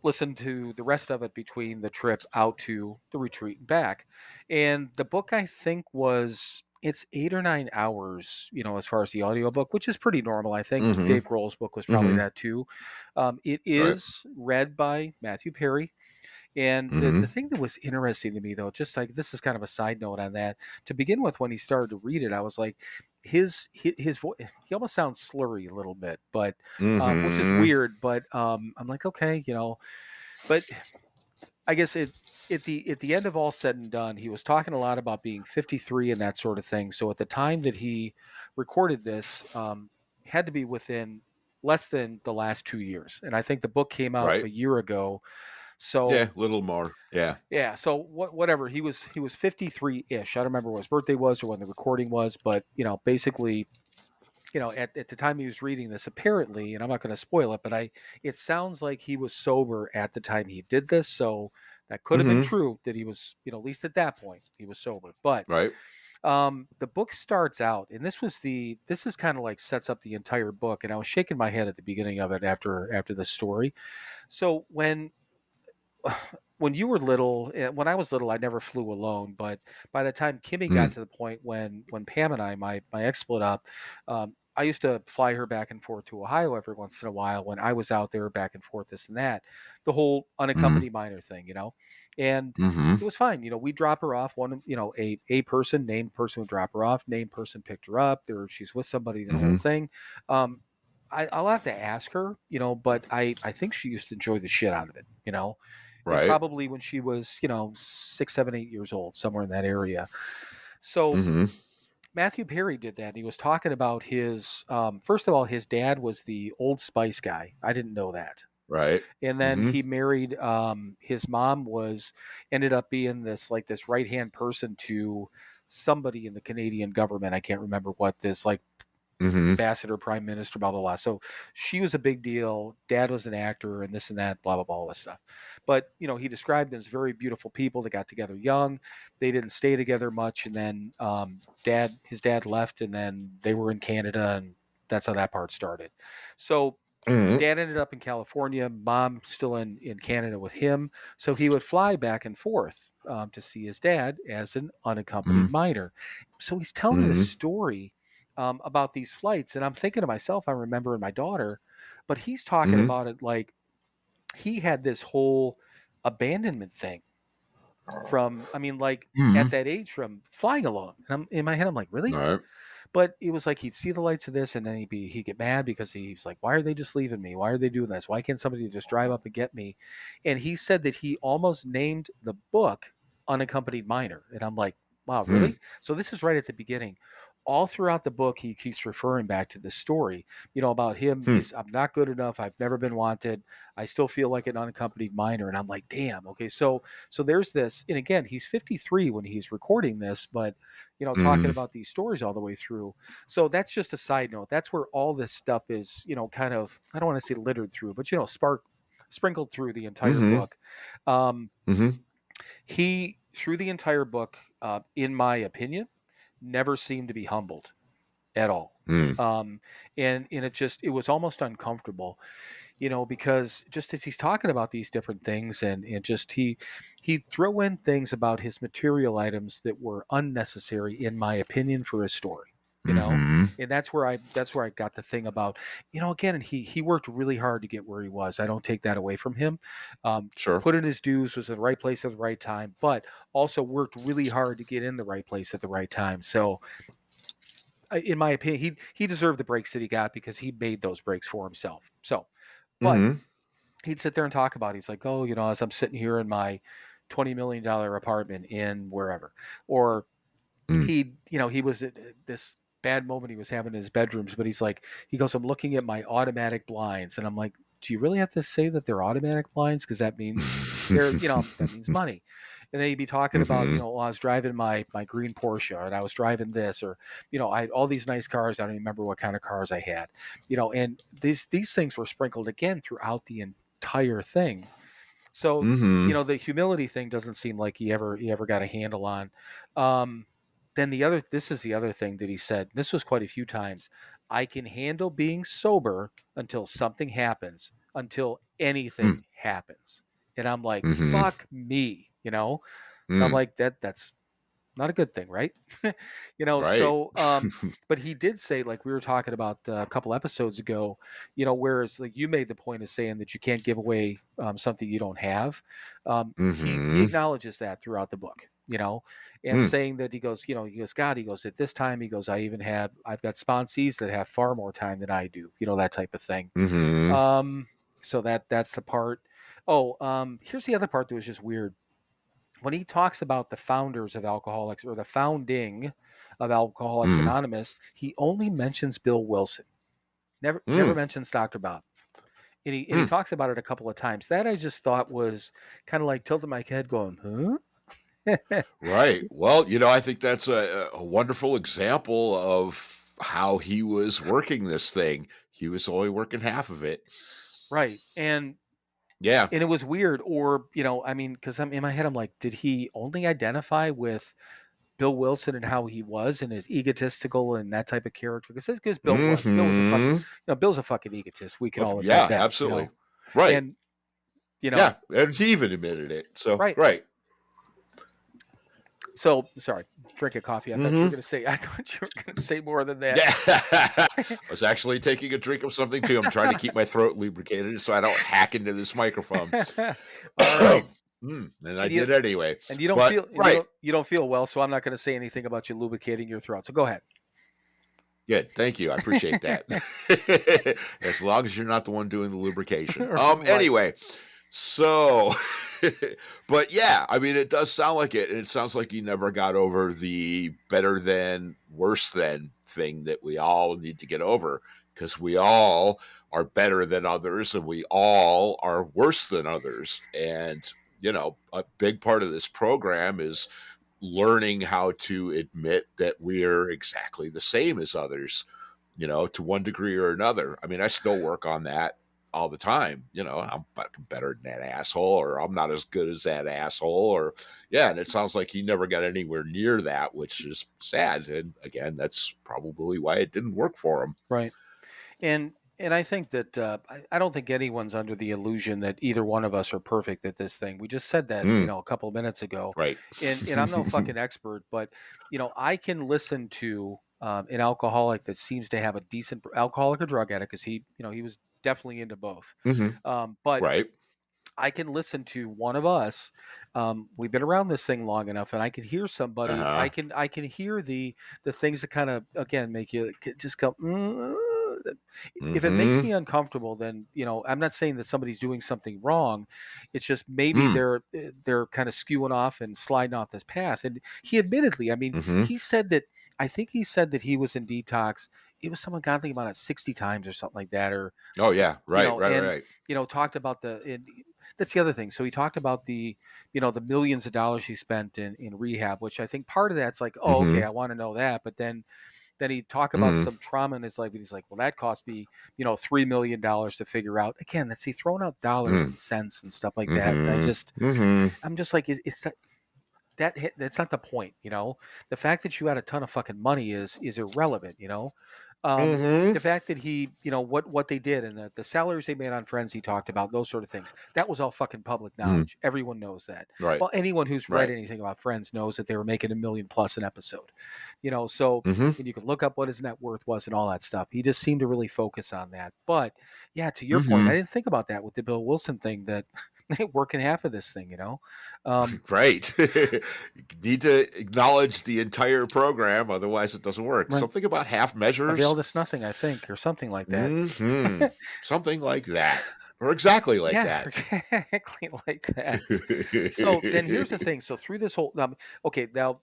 listened to the rest of it between the trip out to the retreat and back. And the book, I think, it's 8 or 9 hours, as far as the audiobook, which is pretty normal. I think Dave Grohl's book was probably that too. It is read by Matthew Perry. And the thing that was interesting to me, though, just like this is kind of a side note on that, to begin with, when he started to read it, I was like, his voice, he almost sounds slurry a little bit, but which is weird. But I'm like, okay, but I guess at the end of all said and done, he was talking a lot about being 53 and that sort of thing. So at the time that he recorded this, had to be within less than the last 2 years, and I think the book came out a year ago. So a little more. Yeah. So whatever, he was 53-ish. I don't remember what his birthday was or when the recording was, but basically, at the time he was reading this, apparently, and I'm not going to spoil it, but it sounds like he was sober at the time he did this. So that could have been true, that he was, at least at that point, he was sober. But the book starts out, and this is kind of like sets up the entire book. And I was shaking my head at the beginning of it after the story. So when you were little, when I was little, I never flew alone. But by the time Kimmy got to the point when Pam and I, my ex, split up, I used to fly her back and forth to Ohio every once in a while when I was out there back and forth, this and that, the whole unaccompanied minor thing, and it was fine. We'd drop her off. A person, named person would drop her off, named person picked her up. She's with somebody, the whole thing. I'll have to ask her, but I think she used to enjoy the shit out of it, Right. Probably when she was, 6, 7, 8 years old, somewhere in that area. So Matthew Perry did that. He was talking about his, first of all, his dad was the Old Spice guy. I didn't know that. Right. And then he married, his mom ended up being this right-hand person to somebody in the Canadian government. I can't remember what this, ambassador, prime minister, blah, blah, blah. So she was a big deal. Dad was an actor and this and that, blah, blah, blah, all this stuff. But, he described them as very beautiful people that got together young. They didn't stay together much. And then his dad left, and then they were in Canada, and that's how that part started. So Dad ended up in California, Mom still in Canada with him. So he would fly back and forth to see his dad as an unaccompanied minor. So he's telling me this story about these flights. And I'm thinking to myself, I'm remembering my daughter, but he's talking about it like he had this whole abandonment thing from, at that age from flying alone. And in my head, I'm like, really? Right. But it was like he'd see the lights of this, and then he'd get mad because he's like, why are they just leaving me? Why are they doing this? Why can't somebody just drive up and get me? And he said that he almost named the book Unaccompanied Minor. And I'm like, wow, really? So this is right at the beginning. All throughout the book, he keeps referring back to this story, about him. I'm not good enough. I've never been wanted. I still feel like an unaccompanied minor. And I'm like, damn. Okay. So there's this, and again, he's 53 when he's recording this, but talking about these stories all the way through. So that's just a side note. That's where all this stuff is, kind of, I don't want to say littered through, but, sprinkled through the entire book. He, through the entire book, in my opinion, never seemed to be humbled at all. And it was almost uncomfortable, because just as he's talking about these different things and just he throw in things about his material items that were unnecessary, in my opinion, for his story. And that's where I got the thing about, again, he worked really hard to get where he was. I don't take that away from him. Sure. Put in his dues, was in the right place at the right time, but also worked really hard to get in the right place at the right time. So in my opinion, he deserved the breaks that he got because he made those breaks for himself. So, but he'd sit there and talk about it. He's like, oh, as I'm sitting here in my $20 million apartment in wherever, or he was at this bad moment he was having in his bedrooms, but he goes, I'm looking at my automatic blinds, and I'm like, do you really have to say that they're automatic blinds? Because that means that means money. And then he'd be talking about, I was driving my green Porsche, and I was driving this, or, I had all these nice cars. I don't even remember what kind of cars I had, and these things were sprinkled again throughout the entire thing. So, the humility thing doesn't seem like he ever got a handle on. Then this is the other thing that he said. This was quite a few times. I can handle being sober until something happens, until anything happens. And I'm like, fuck me, And I'm like, that's not a good thing, right? Right. So, but he did say, like we were talking about a couple episodes ago, whereas like you made the point of saying that you can't give away something you don't have. He acknowledges that throughout the book, and saying that he goes, God, he goes, at this time, he goes, I've got sponsees that have far more time than I do, that type of thing. So that's the part. Here's the other part that was just weird. When he talks about the founders of Alcoholics, or the founding of Alcoholics Anonymous, he only mentions Bill Wilson. Never mentions Dr. Bob. And he talks about it a couple of times. That I just thought was kind of like tilting my head going, huh? Right. Well, I think that's a wonderful example of how he was working this thing. He was only working half of it. Right. And yeah. And it was weird, or, because I'm in my head, I'm like, did he only identify with Bill Wilson and how he was and his egotistical and that type of character? Because Bill was. Bill was a fucking, Bill's a fucking egotist. We can all admit that. Yeah, absolutely. Right. And, yeah, and he even admitted it. So, right. So, sorry, drink a coffee. I thought you were going to say more than that. Yeah. I was actually taking a drink of something too. I'm trying to keep my throat lubricated so I don't hack into this microphone. All right. And I did anyway. And you don't feel right. You don't feel well, so I'm not going to say anything about you lubricating your throat. So go ahead. Good. Thank you. I appreciate that. As long as you're not the one doing the lubrication. Right. Anyway. So, but yeah, it does sound like it. And it sounds like you never got over the better than, worse than thing that we all need to get over, because we all are better than others and we all are worse than others. And, a big part of this program is learning how to admit that we're exactly the same as others. to one degree or another. I mean, I still work on that all the time. I'm better than that asshole, or I'm not as good as that asshole, or and it sounds like he never got anywhere near that, which is sad. And again, that's probably why it didn't work for him. Right. And I think that I don't think anyone's under the illusion that either one of us are perfect at this thing. We just said that, a couple of minutes ago. Right. And I'm no fucking expert, but I can listen to an alcoholic that seems to have a decent alcoholic or drug addict, because he was definitely into both. But Right. I can listen to one of us. We've been around this thing long enough, and I can hear somebody. I can hear the things that kind of again make you just go. If it makes me uncomfortable, then I'm not saying that somebody's doing something wrong. It's just maybe they're kind of skewing off and sliding off this path. And he admittedly, I mean, he said that. I think he said that he was in detox. It was someone got thinking about it 60 times or something like that. Or right. Talked about that's the other thing. So he talked about the millions of dollars he spent in rehab, which I think part of that's like, oh, okay, I want to know that. But then he talked about some trauma in his life, and he's like, well, that cost me, $3 million to figure out. Again, that's he throwing out dollars and cents and stuff like that. And I'm just like, it's that's not the point. The fact that you had a ton of fucking money is irrelevant. The fact that he, what they did and the salaries they made on Friends, he talked about those sort of things. That was all fucking public knowledge. Everyone knows that. Right. Well, anyone who's read anything about Friends knows that they were making $1 million plus an episode. So and you could look up what his net worth was and all that stuff. He just seemed to really focus on that. But yeah, to your point, I didn't think about that with the Bill Wilson thing, that they work in half of this thing, right. You need to acknowledge the entire program, otherwise it doesn't work. Right. Something about half measures. Availed us nothing, I think, or something like that. Something like that. Or exactly like that. Exactly like that. So then here's the thing. So through this whole, okay, now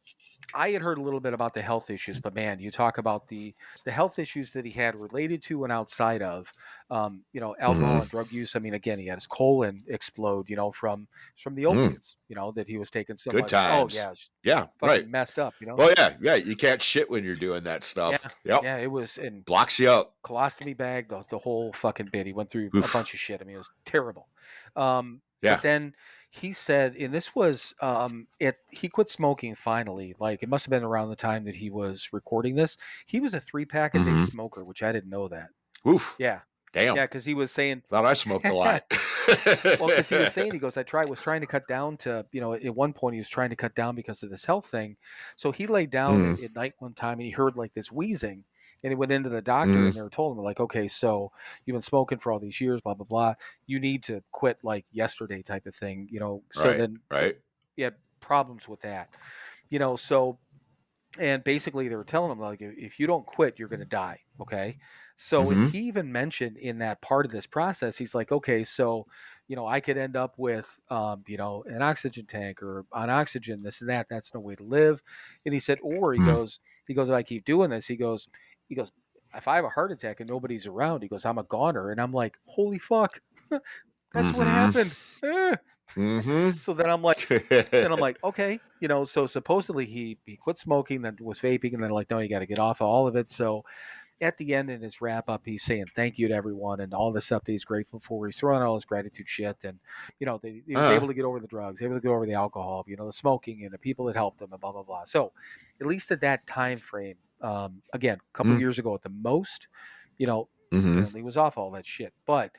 I had heard a little bit about the health issues, but man, you talk about the health issues that he had related to and outside of, alcohol and drug use. I mean, again, he had his colon explode, from the opiates, that he was taking so Good much. times. Oh yeah, right. Messed up, Well, yeah, you can't shit when you're doing that stuff. Yeah, it was in blocks you up. Colostomy bag, the whole fucking bit. He went through a bunch of shit. I mean, it was terrible. Yeah. But then he said, and this was he quit smoking finally. Like, it must have been around the time that he was recording this. He was a 3-pack a day smoker, which I didn't know that. Oof. Yeah. Damn. Yeah, because he was saying, thought I smoked a lot. Well, because he was saying, he goes, was trying to cut down to, at one point he was trying to cut down because of this health thing. So he laid down at night one time and he heard like this wheezing. And he went into the doctor and they were told him, like, okay, so you've been smoking for all these years, blah, blah, blah. You need to quit like yesterday type of thing, So then he had problems with that, so, and basically they were telling him, like, if you don't quit, you're going to die. Okay. So and he even mentioned in that part of this process, he's like, okay, so, I could end up with, an oxygen tank or on oxygen, this and that. That's no way to live. And he said, or he goes, if I keep doing this, he goes, if I have a heart attack and nobody's around, he goes, I'm a goner. And I'm like, holy fuck, that's what happened. So then I'm like, okay, so supposedly he quit smoking, then was vaping, and then like, no, you got to get off of all of it. So at the end in his wrap up, he's saying thank you to everyone and all the stuff that he's grateful for. He's throwing all his gratitude shit, and he was able to get over the drugs, able to get over the alcohol, the smoking, and the people that helped him, and blah blah blah. So at least at that time frame, again, a couple of years ago at the most, he was off all that shit. But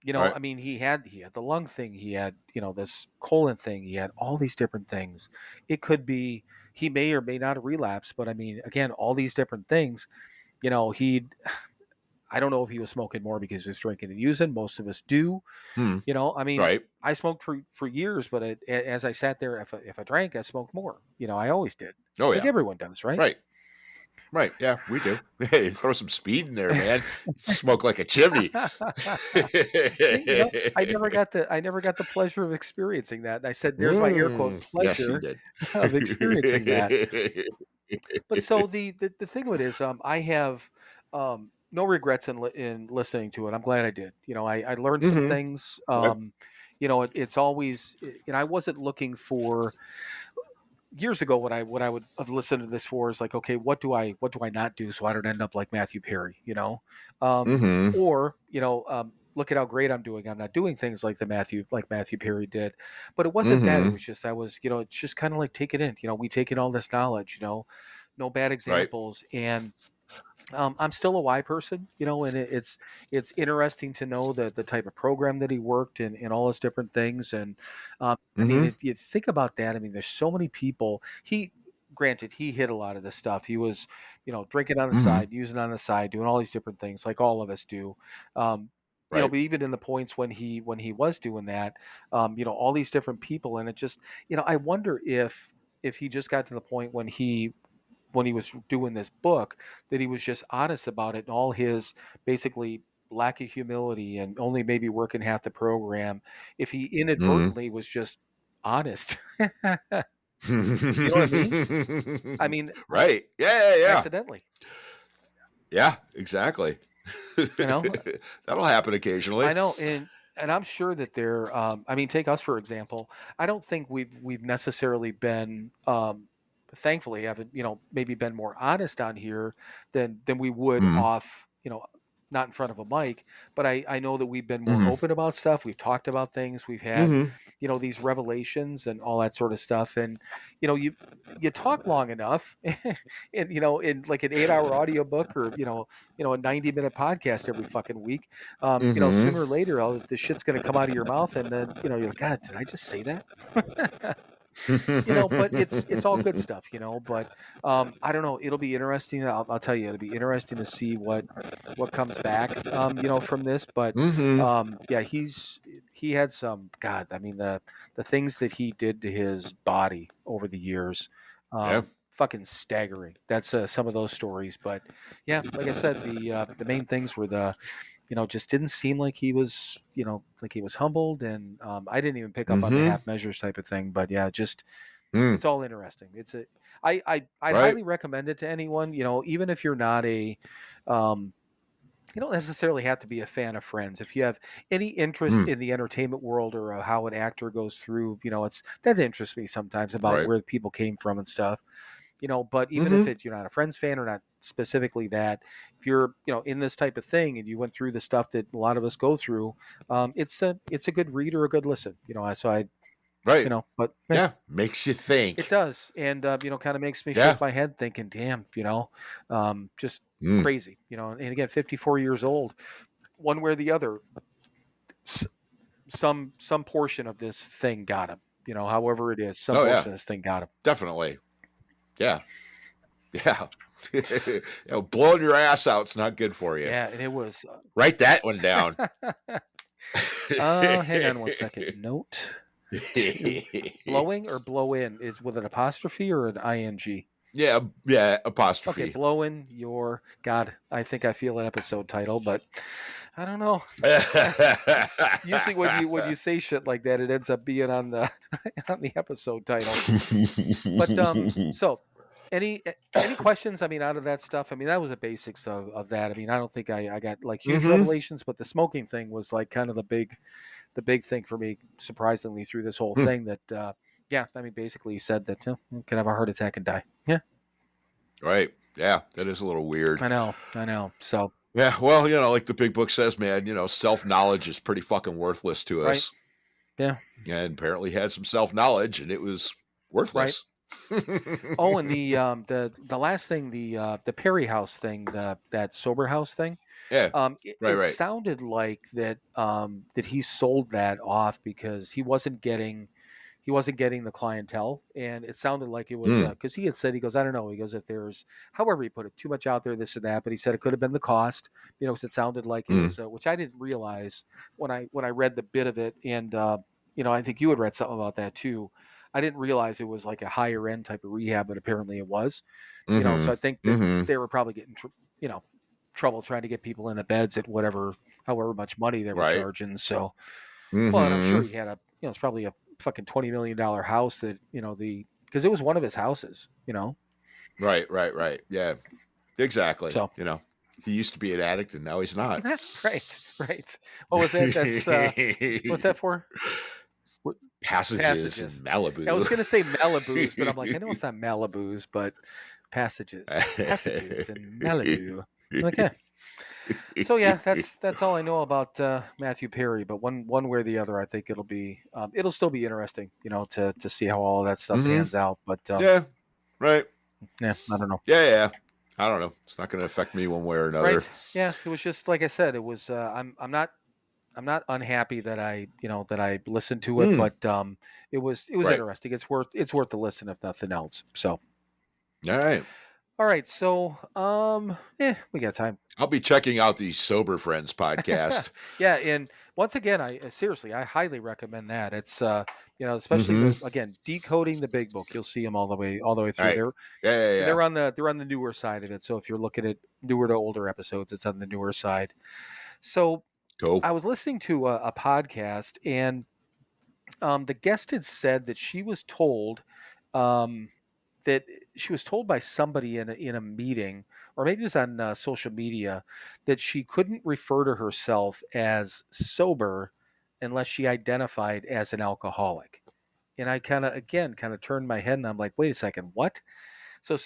I mean, he had the lung thing, he had this colon thing, he had all these different things. It could be he may or may not have relapsed, but I mean, again, all these different things. I don't know if he was smoking more because he was drinking and using. Most of us do. I mean, I smoked for years, but as I sat there, if I drank, I smoked more. I always did. Oh, I think everyone does, right? Right. Yeah, we do. Hey, throw some speed in there, man. Smoke like a chimney. I never got the pleasure of experiencing that. And I said, "There's my air quote pleasure of experiencing that." But so the thing of it is, I have no regrets in listening to it. I'm glad I did. I learned some things. It's always, I wasn't looking for, years ago, what I would have listened to this for is like, okay, what do I not do so I don't end up like Matthew Perry, um, Mm-hmm. or look at how great I'm doing. I'm not doing things like Matthew Perry did, but it wasn't that. It Mm-hmm. was just it's just kind of like take it in. We take in all this knowledge. No bad Right. examples, and I'm still a Y person, and it's interesting to know the type of program that he worked in and all his different things. And I mean, Mm-hmm. you think about that. I mean, there's so many people. Granted, he hit a lot of this stuff. He was, drinking on the Mm-hmm. side, using on the side, doing all these different things, like all of us do. Um, Right. but even in the points when he was doing that, all these different people, and it just, I wonder if he just got to the point when he was doing this book that he was just honest about it and all his basically lack of humility and only maybe working half the program, if he Mm-hmm. inadvertently was just honest. You know what I mean? I mean, Right. Yeah. accidentally, Yeah, exactly. you know. That'll happen occasionally. I know, and I'm sure that there. I mean, take us for example. I don't think we've necessarily been, thankfully, haven't maybe been more honest on here than we would Mm-hmm. off, not in front of a mic. But I know that we've been more Mm-hmm. open about stuff. We've talked about things. We've had, Mm-hmm. these revelations and all that sort of stuff. And you talk long enough, and in like an 8-hour audiobook or a 90-minute podcast every fucking week. Mm-hmm. Sooner or later, the shit's going to come out of your mouth, and then you're like, God, did I just say that? But it's all good stuff, But I don't know. It'll be interesting. I'll tell you, it'll be interesting to see what comes back, from this. But Mm-hmm. yeah, he had some. God, I mean the things that he did to his body over the years. Yeah. Fucking staggering. That's some of those stories, but yeah, like I said, the main things were just didn't seem like he was, like he was humbled, and I didn't even pick up on the Mm-hmm. half measures type of thing, but yeah, just Mm. it's all interesting. I'd Right. highly recommend it to anyone, even if you're not um, you don't necessarily have to be a fan of Friends. If you have any interest Mm. in the entertainment world or how an actor goes through, it's that interests me sometimes about Right. where people came from and stuff. But even if Mm-hmm. you're not a Friends fan or not specifically that, if you're in this type of thing and you went through the stuff that a lot of us go through, it's a good read or a good listen. So I Right. but Yeah. Makes you it think. does, and kind of makes me Yeah. shake my head thinking, damn, just Mm. crazy, and again, 54 years old, one way or the other, some portion of this thing got him. However it is, some Oh yeah. portion of this thing got him. Definitely. Yeah. Yeah. Blowing your ass out's not good for you. Yeah, and it was. Write that one down. Hang on one second. Note to blowing or blow in is with an apostrophe or an ing. Yeah. Apostrophe. Okay, blowing your God. I think I feel an episode title, but I don't know. Usually when you say shit like that, it ends up being on the on the episode title. But so any questions? I mean, out of that stuff, I mean, that was the basics of that. I mean, I don't think I got like huge Mm-hmm. revelations, but the smoking thing was like kind of the big thing for me, surprisingly, through this whole thing. That yeah, I mean, basically, he said that you can have a heart attack and die. Yeah, Right. Yeah, that is a little weird. I know. So Yeah, well, like the big book says, man, self-knowledge is pretty fucking worthless to right. us. Yeah. And apparently had some self-knowledge and it was worthless. Oh, and the last thing, the Perry House thing, that Sober House thing. Yeah. It Right. sounded like that he sold that off because he wasn't getting the clientele, and it sounded like it was because he had said, he goes, I don't know, he goes, if there's, however he put it, too much out there, this or that, but he said it could have been the cost, because it sounded like it was, which I didn't realize when I read the bit of it, and I think you had read something about that too. I didn't realize it was like a higher end type of rehab, but apparently it was. So I think that they were probably getting trouble trying to get people in the beds at however much money they were charging. So, well, and I'm sure he had it's probably a fucking $20 million house that, because it was one of his houses, Right. Yeah, exactly. So, he used to be an addict and now he's not. right. What was that? That's, what's that for? Passages in Malibu. I was going to say Malibu's, but I'm like, I know it's not Malibu's, but passages in Malibu. I'm like, yeah. So yeah, that's all I know about Matthew Perry. But one way or the other, I think it'll still be interesting, to see how all of that stuff pans out. But yeah, right. Yeah, I don't know. Yeah. I don't know. It's not going to affect me one way or another. Right. Yeah, it was just like I said. It was. I'm not unhappy that I listened to it, but it was right. interesting. It's worth the listen if nothing else. So. All right. So, we got time. I'll be checking out the Sober Friends podcast. Yeah, and once again, I highly recommend that. It's especially again, decoding the big book. You'll see them all the way through right. there. Yeah. They're on the newer side of it. So if you're looking at newer to older episodes, it's on the newer side. So cool. I was listening to a podcast, and the guest had said that she was told by somebody in a meeting, or maybe it was on social media, that she couldn't refer to herself as sober unless she identified as an alcoholic. And I kind of turned my head, and I'm like, wait a second, what? So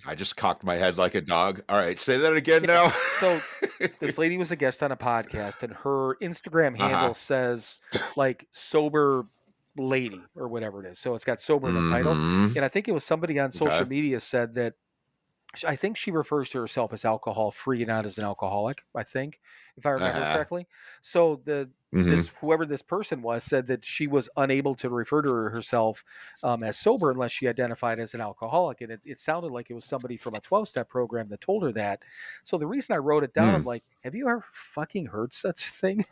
I just cocked my head like a dog. All right, say that again now. So this lady was a guest on a podcast, and her Instagram handle says like sober lady or whatever it is. So it's got sober in the title. And I think it was somebody on social media said that I think she refers to herself as alcohol free, not as an alcoholic, I think, if I remember correctly. So whoever this person was said that she was unable to refer to herself as sober unless she identified as an alcoholic. And it sounded like it was somebody from a 12-step program that told her that. So the reason I wrote it down, I'm like, have you ever fucking heard such a thing?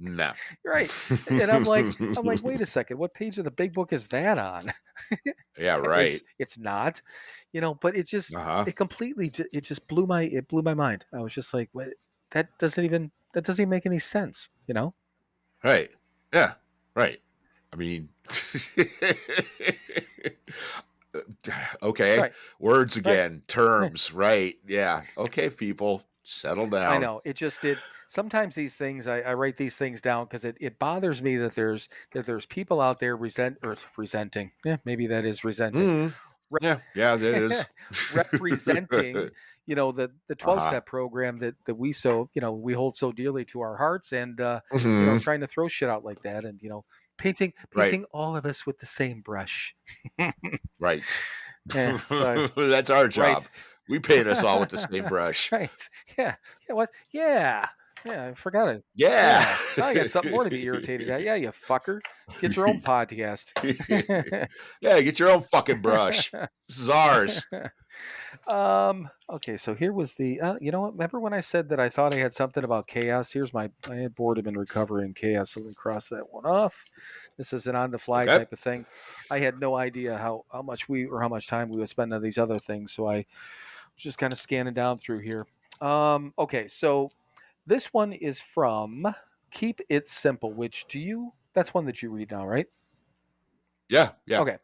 No. Right. And I'm like, wait a second, what page of the big book is that on? Yeah, right. It's not, but it just it completely it just blew my mind. I was just like, what? That doesn't even make any sense, Right. Yeah. Right. I mean, okay. Right. Words again, terms, right. Yeah. Okay, people, settle down. I know. Sometimes these things, I write these things down because it bothers me that there's people out there resenting. Yeah, maybe that is resenting. Yeah, that is. Representing, the 12-step program that we we hold so dearly to our hearts, and trying to throw shit out like that, and painting all of us with the same brush. Right. Yeah, so that's our job. Right. We paint us all with the same brush. Right. Yeah. Yeah. What? Yeah. Yeah, I forgot it. Yeah. I got something more to be irritated at. Yeah, you fucker. Get your own podcast. Yeah, get your own fucking brush. This is ours. Okay, so here was the you know what? Remember when I said that I thought I had something about chaos? Here's I had boredom and recovery and chaos, so let me cross that one off. This is an on the fly type of thing. I had no idea how much time we would spend on these other things, so I was just kind of scanning down through here. Okay, so this one is from Keep It Simple, that's one that you read now, right? Yeah. Okay.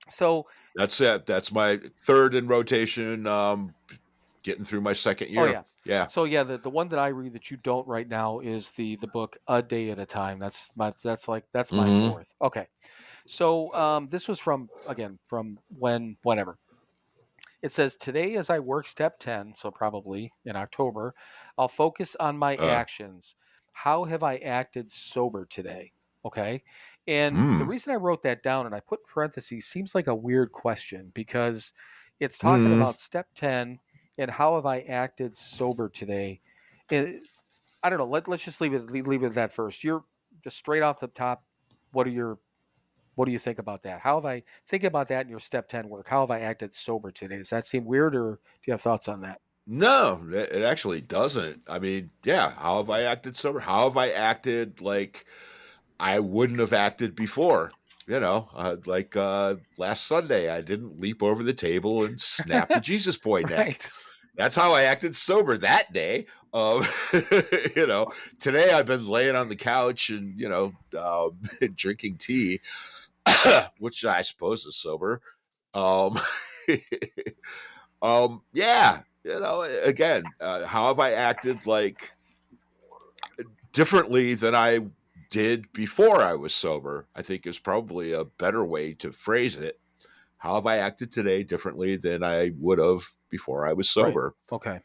So that's it. That's my third in rotation. Getting through my second year. Oh yeah. So yeah, the one that I read that you don't right now is the book A Day at a Time. That's my fourth. Okay. So this was from whenever. It says, today as I work step 10, so probably in October, I'll focus on my actions. How have I acted sober today? Okay. And the reason I wrote that down and I put parentheses seems like a weird question because it's talking about step 10 and how have I acted sober today? And I don't know. Let's just leave it at that first. You're just straight off the top. What do you think about that? How have I think about that in your step 10 work? How have I acted sober today? Does that seem weird, or do you have thoughts on that? No, it actually doesn't. I mean, yeah. How have I acted sober? How have I acted like I wouldn't have acted before? Like last Sunday, I didn't leap over the table and snap the Jesus boy neck. Right. That's how I acted sober that day. Today I've been laying on the couch and, drinking tea, which I suppose is sober. Yeah, again, how have I acted like differently than I did before I was sober, I think is probably a better way to phrase it. How have I acted today differently than I would have before I was Right. sober? Okay.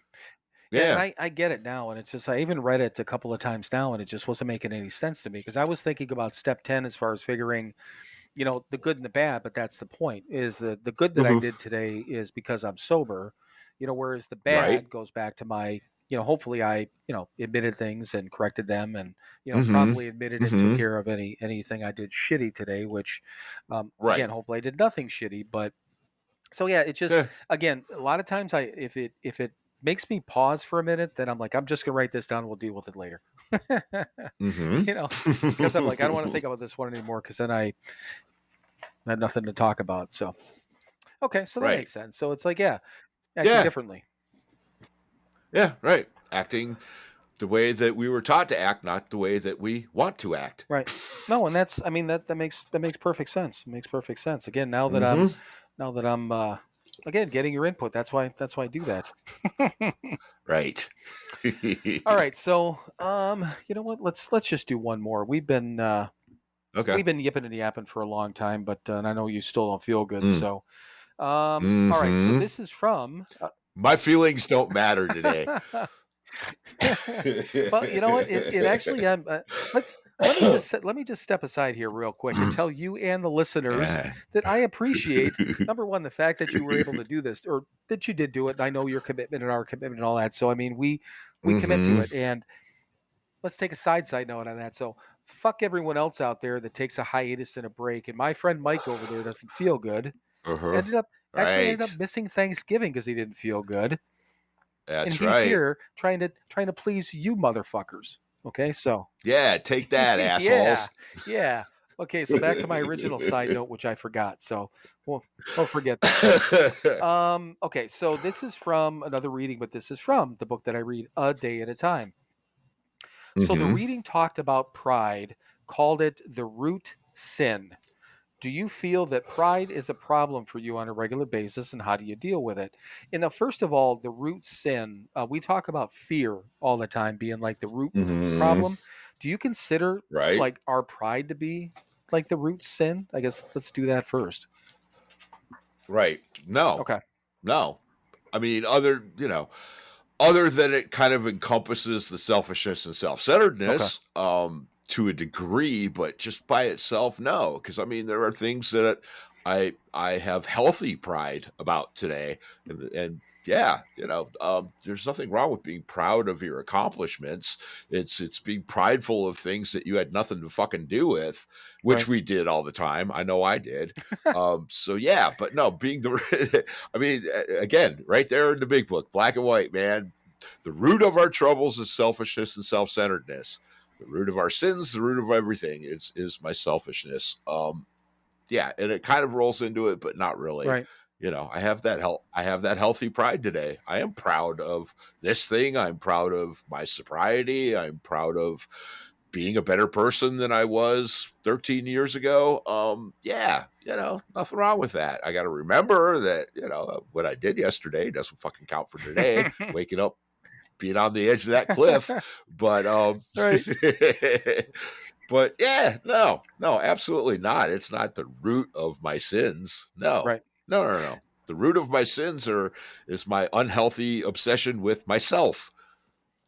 Yeah, and Yeah. I get it now, and it's just I even read it a couple of times now, and it just wasn't making any sense to me because I was thinking about step 10 as far as figuring, the good and the bad, but that's the point is the good that I Mm-hmm. did today is because I'm sober, whereas the Right. bad goes back to my, hopefully I, admitted things and corrected them and, Mm-hmm. promptly admitted and took Mm-hmm. care of anything I did shitty today, which, again, Right. hopefully I did nothing shitty, but so yeah, it just Yeah. again, a lot of times if it makes me pause for a minute, then I'm like, I'm just gonna write this down. We'll deal with it later. you know, because I'm like, I don't want to Mm-hmm. think about this one anymore because then I have nothing to talk about. So okay, so that Right. makes sense. So it's like, yeah, acting Yeah. differently. Yeah. Right. Acting the way that we were taught to act, not the way that we want to act. Right. No, and that's I mean that makes perfect sense. It makes perfect sense. Again, Mm-hmm. now that I'm again getting your input, that's why I do that. Right. All right, so you know what? Let's just do one more. Okay. We've been yipping and yapping for a long time, but and I know you still don't feel good. Mm. So all right, so Mm-hmm. this is from My feelings don't matter today. well, you know what? It actually let's let me just step aside here real quick and tell you and the listeners Yeah. that I appreciate number one the fact that you were able to do this or that you did do it. And I know your commitment and our commitment and all that. So I mean, we commit to Mm-hmm. it. And let's take a side note on that. So fuck everyone else out there that takes a hiatus and a break. And my friend Mike over there doesn't feel good. Uh-huh. Ended up ended up Right. missing Thanksgiving because he didn't feel good and That's he's right. here trying to please you motherfuckers. Okay, so Yeah, take that, yeah, assholes. yeah. Okay, so back to my original side note, which I forgot. So we'll forget that. Okay, so this is from another reading, but this is from the book that I read a day at a time. So the Mm-hmm. reading talked about pride, called it the root sin. Do you feel that pride is a problem for you on a regular basis, and how do you deal with it? And first of all, the root sin, we talk about fear all the time being like the root Mm-hmm. problem. Do you consider Right. like our pride to be like the root sin? I guess let's do that first. Right. No. Okay. No. I mean, other than it kind of encompasses the selfishness and Okay. self-centeredness to a degree, but just by itself, no. Because I mean, there are things that I have healthy pride about today, and yeah, there's nothing wrong with being proud of your accomplishments. It's being prideful of things that you had nothing to fucking do with, which Right. we did all the time. I know I did. So yeah, but no, being the I mean, again, right there in the big book, black and white, man. The root of our troubles is selfishness and self-centeredness. The root of our sins, the root of everything is my selfishness. Yeah, and it kind of rolls into it, but not really. Right. I have that healthy pride today. I am proud of this thing. I'm proud of my sobriety. I'm proud of being a better person than I was 13 years ago. Yeah, nothing wrong with that. I got to remember that, what I did yesterday doesn't fucking count for today. Waking up, being on the edge of that cliff. But, Right. but yeah, no, absolutely not. It's not the root of my sins. No, Right. no. The root of my sins is my unhealthy obsession with myself.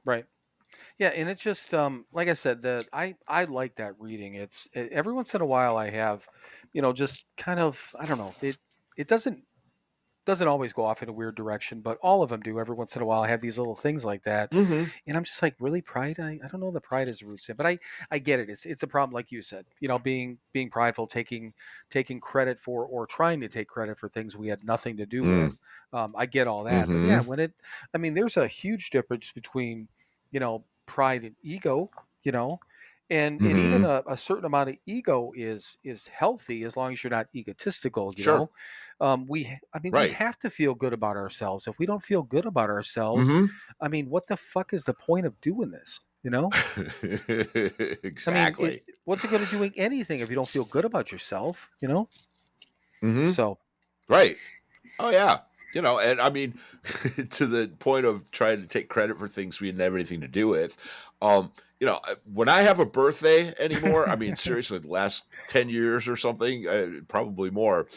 Right. Yeah, and it's just like I said, I like that reading. Every once in a while I have, just kind of I don't know. It doesn't always go off in a weird direction, but all of them do. Every once in a while I have these little things like that. Mm-hmm. And I'm just like, really pride? I don't know the pride is a root sin, but I get it. It's a problem like you said, being prideful, taking credit for or trying to take credit for things we had nothing to do Mm. with. I get all that. But Mm-hmm. yeah, I mean there's a huge difference between, pride and ego, you know, and even Mm-hmm. a certain amount of ego is healthy as long as you're not egotistical, Sure. We Right. have to feel good about ourselves. If we don't feel good about ourselves, Mm-hmm. I mean, what the fuck is the point of doing this? I mean, Exactly. what's it going to doing anything if you don't feel good about yourself? Mm-hmm. So Right. Oh yeah. And I mean, to the point of trying to take credit for things we didn't have anything to do with, you know, when I have a birthday anymore, I mean, seriously, the last 10 years or something, probably more,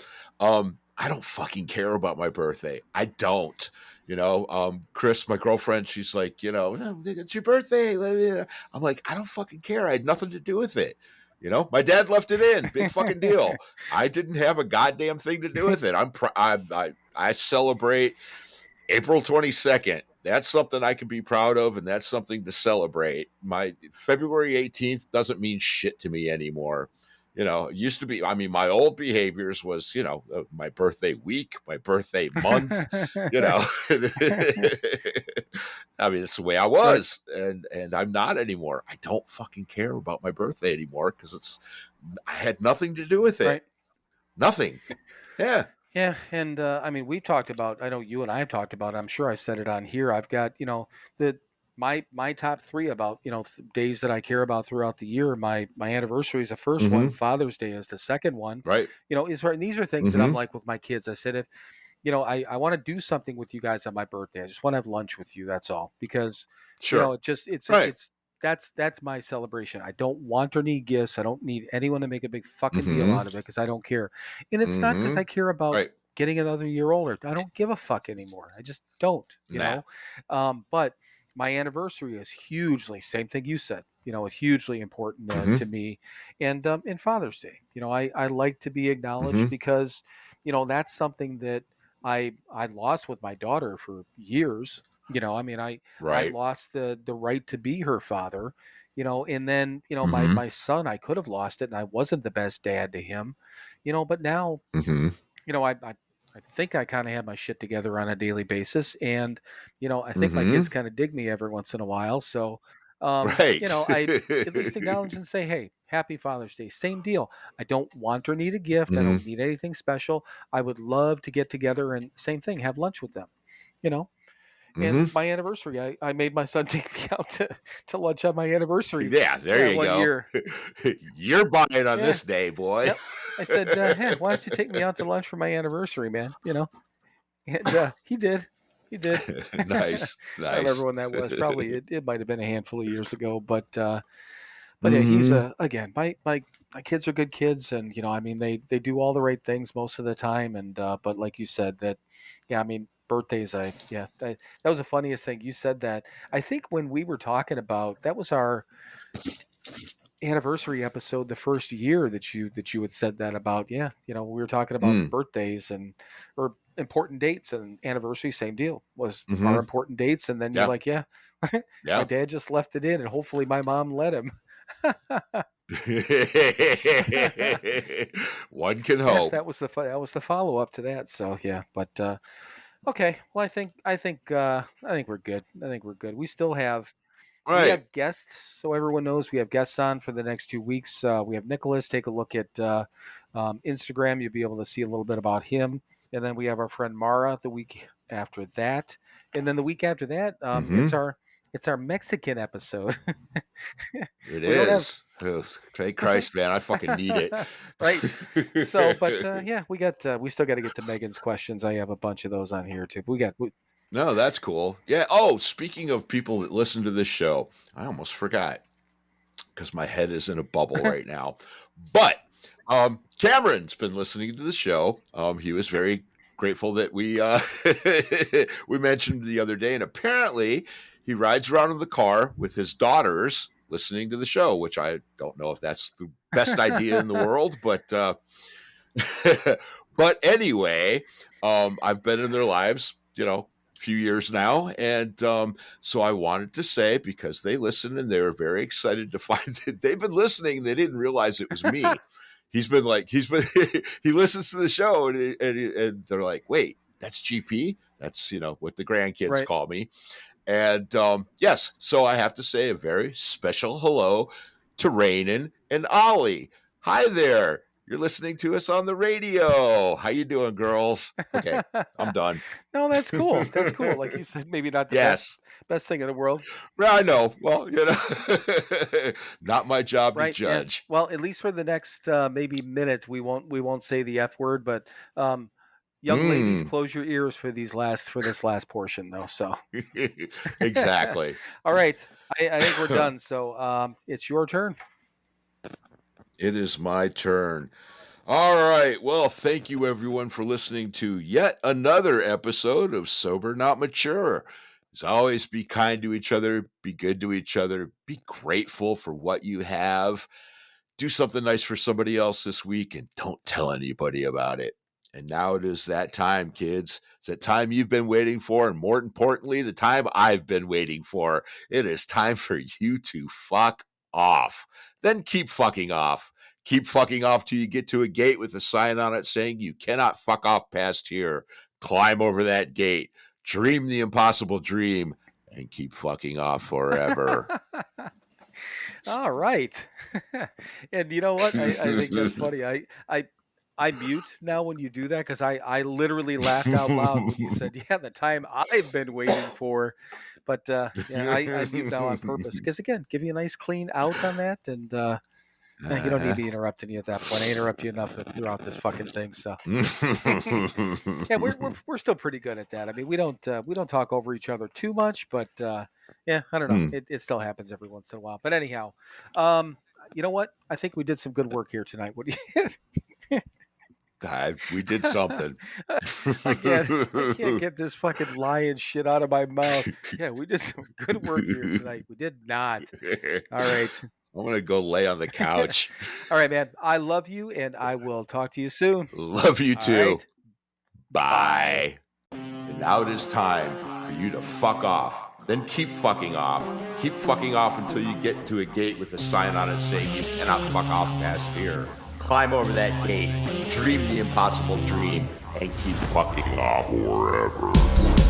I don't fucking care about my birthday. I don't. You know, Chris, my girlfriend, she's like, you know, "Oh, it's your birthday." I'm like, I don't fucking care. I had nothing to do with it. You know, my dad left it in. Big fucking deal. I didn't have a goddamn thing to do with it. I celebrate April 22nd. That's something I can be proud of, and that's something to celebrate. My February 18th doesn't mean shit to me anymore. You know, it used to be, I mean, my old behaviors was, you know, my birthday week, my birthday month, you know. I mean, it's the way I was, and I'm not anymore. I don't fucking care about my birthday anymore because I had nothing to do with it. Right. Nothing. Yeah. Yeah, and I mean, we've talked about. I know you and I have talked about. I'm sure I said it on here. I've got the my top three about days that I care about throughout the year. My anniversary is the 1st one. Father's Day is the second one. Right. And these are things that I'm like with my kids. I said if I want to do something with you guys on my birthday. I just want to have lunch with you. That's all. Because Sure. it's that's my celebration. I don't want or need gifts. I don't need anyone to make a big fucking deal out of it because I don't care. And it's not because I care about getting another year older. I don't give a fuck anymore. I just don't, you know. But my anniversary is hugely, same thing you said, it's hugely important to me. And in Father's Day, I like to be acknowledged because, that's something that I lost with my daughter for years. I mean, I lost the right to be her father, and then, my son, I could have lost it and I wasn't the best dad to him, but now, I think I kind of have my shit together on a daily basis. And, I think my kids kind of dig me every once in a while. So, I at least acknowledge and say, hey, happy Father's Day. Same deal. I don't want or need a gift. I don't need anything special. I would love to get together and same thing, have lunch with them, And my anniversary, I made my son take me out to lunch on my anniversry. Yeah, there you one go. Year. You're buying on this day, boy. Yep. I said, hey, why don't you take me out to lunch for my anniversary, man? And he did. He did. Nice. I don't remember when that was. Probably it might have been a handful of years ago, but yeah, he's again, my kids are good kids, and I mean they do all the right things most of the time, and but like you said that, yeah, I mean birthdays, that was the funniest thing you said that. I think when we were talking about that was our anniversary episode the first year that you had said that about, we were talking about birthdays or important dates, and anniversary, same deal, was our important dates, and then you're like, my dad just left it in and hopefully my mom let him. One can hope. That was the follow-up to that. So yeah, but okay, well I think we're good. We still have we have guests, so everyone knows we have guests on for the next 2 weeks. We have Nicholas. Take a look at Instagram. You'll be able to see a little bit about him. And then we have our friend Mara the week after that. And then the week after that, it's our Mexican episode. It is. Thank Christ, man. I fucking need it. Right. So, but we still got to get to Megan's questions. I have a bunch of those on here too. No, that's cool. Yeah. Oh, speaking of people that listen to this show, I almost forgot because my head is in a bubble right now. But Cameron's been listening to the show. He was very grateful that we we mentioned the other day, and apparently he rides around in the car with his daughters listening to the show, which I don't know if that's the best idea in the world, but but anyway, I've been in their lives, few years now, and so I wanted to say, because they listened and they were very excited to find that they've been listening, they didn't realize it was me. he listens to the show and they're like, wait, that's GP, that's what the grandkids call me. And yes, so I have to say a very special hello to Rainin and Ollie. Hi there. You're listening to us on the radio. How you doing, girls? Okay, I'm done. No, that's cool. That's cool. Like you said, maybe not the best thing in the world. Well, I know. Well, not my job to judge. Yeah. Well, at least for the next maybe minutes, we won't say the F word, but young ladies, close your ears for this last portion, though. So exactly. All right, I think we're done. So it's your turn. It is my turn. All right. Well, thank you everyone for listening to yet another episode of Sober Not Mature. As always, be kind to each other, be good to each other, be grateful for what you have. Do something nice for somebody else this week and don't tell anybody about it. And now it is that time, kids. It's that time you've been waiting for, and more importantly, the time I've been waiting for. It is time for you to fuck off. Then keep fucking off. Keep fucking off till you get to a gate with a sign on it saying you cannot fuck off past here. Climb over that gate. Dream the impossible dream and keep fucking off forever. All right. And you know what? I think that's funny. I mute now when you do that because I literally laughed out loud when you said, yeah, the time I've been waiting for. But yeah, I mute now on purpose because, again, give you a nice clean out on that. And you don't need me interrupting you at that point. I interrupt you enough throughout this fucking thing. So yeah, we're still pretty good at that. I mean, we don't talk over each other too much, but yeah, I don't know. It still happens every once in a while. But anyhow, you know what? I think we did some good work here tonight. What do you? We did something. I can't get this fucking lying shit out of my mouth. Yeah, we did some good work here tonight. We did not. All right. I'm going to go lay on the couch. All right, man. I love you, and I will talk to you soon. Love you too. Right. Bye. And now it is time for you to fuck off. Then keep fucking off. Keep fucking off until you get to a gate with a sign on it saying you cannot fuck off past here. Climb over that gate, dream the impossible dream, and keep fucking off forever.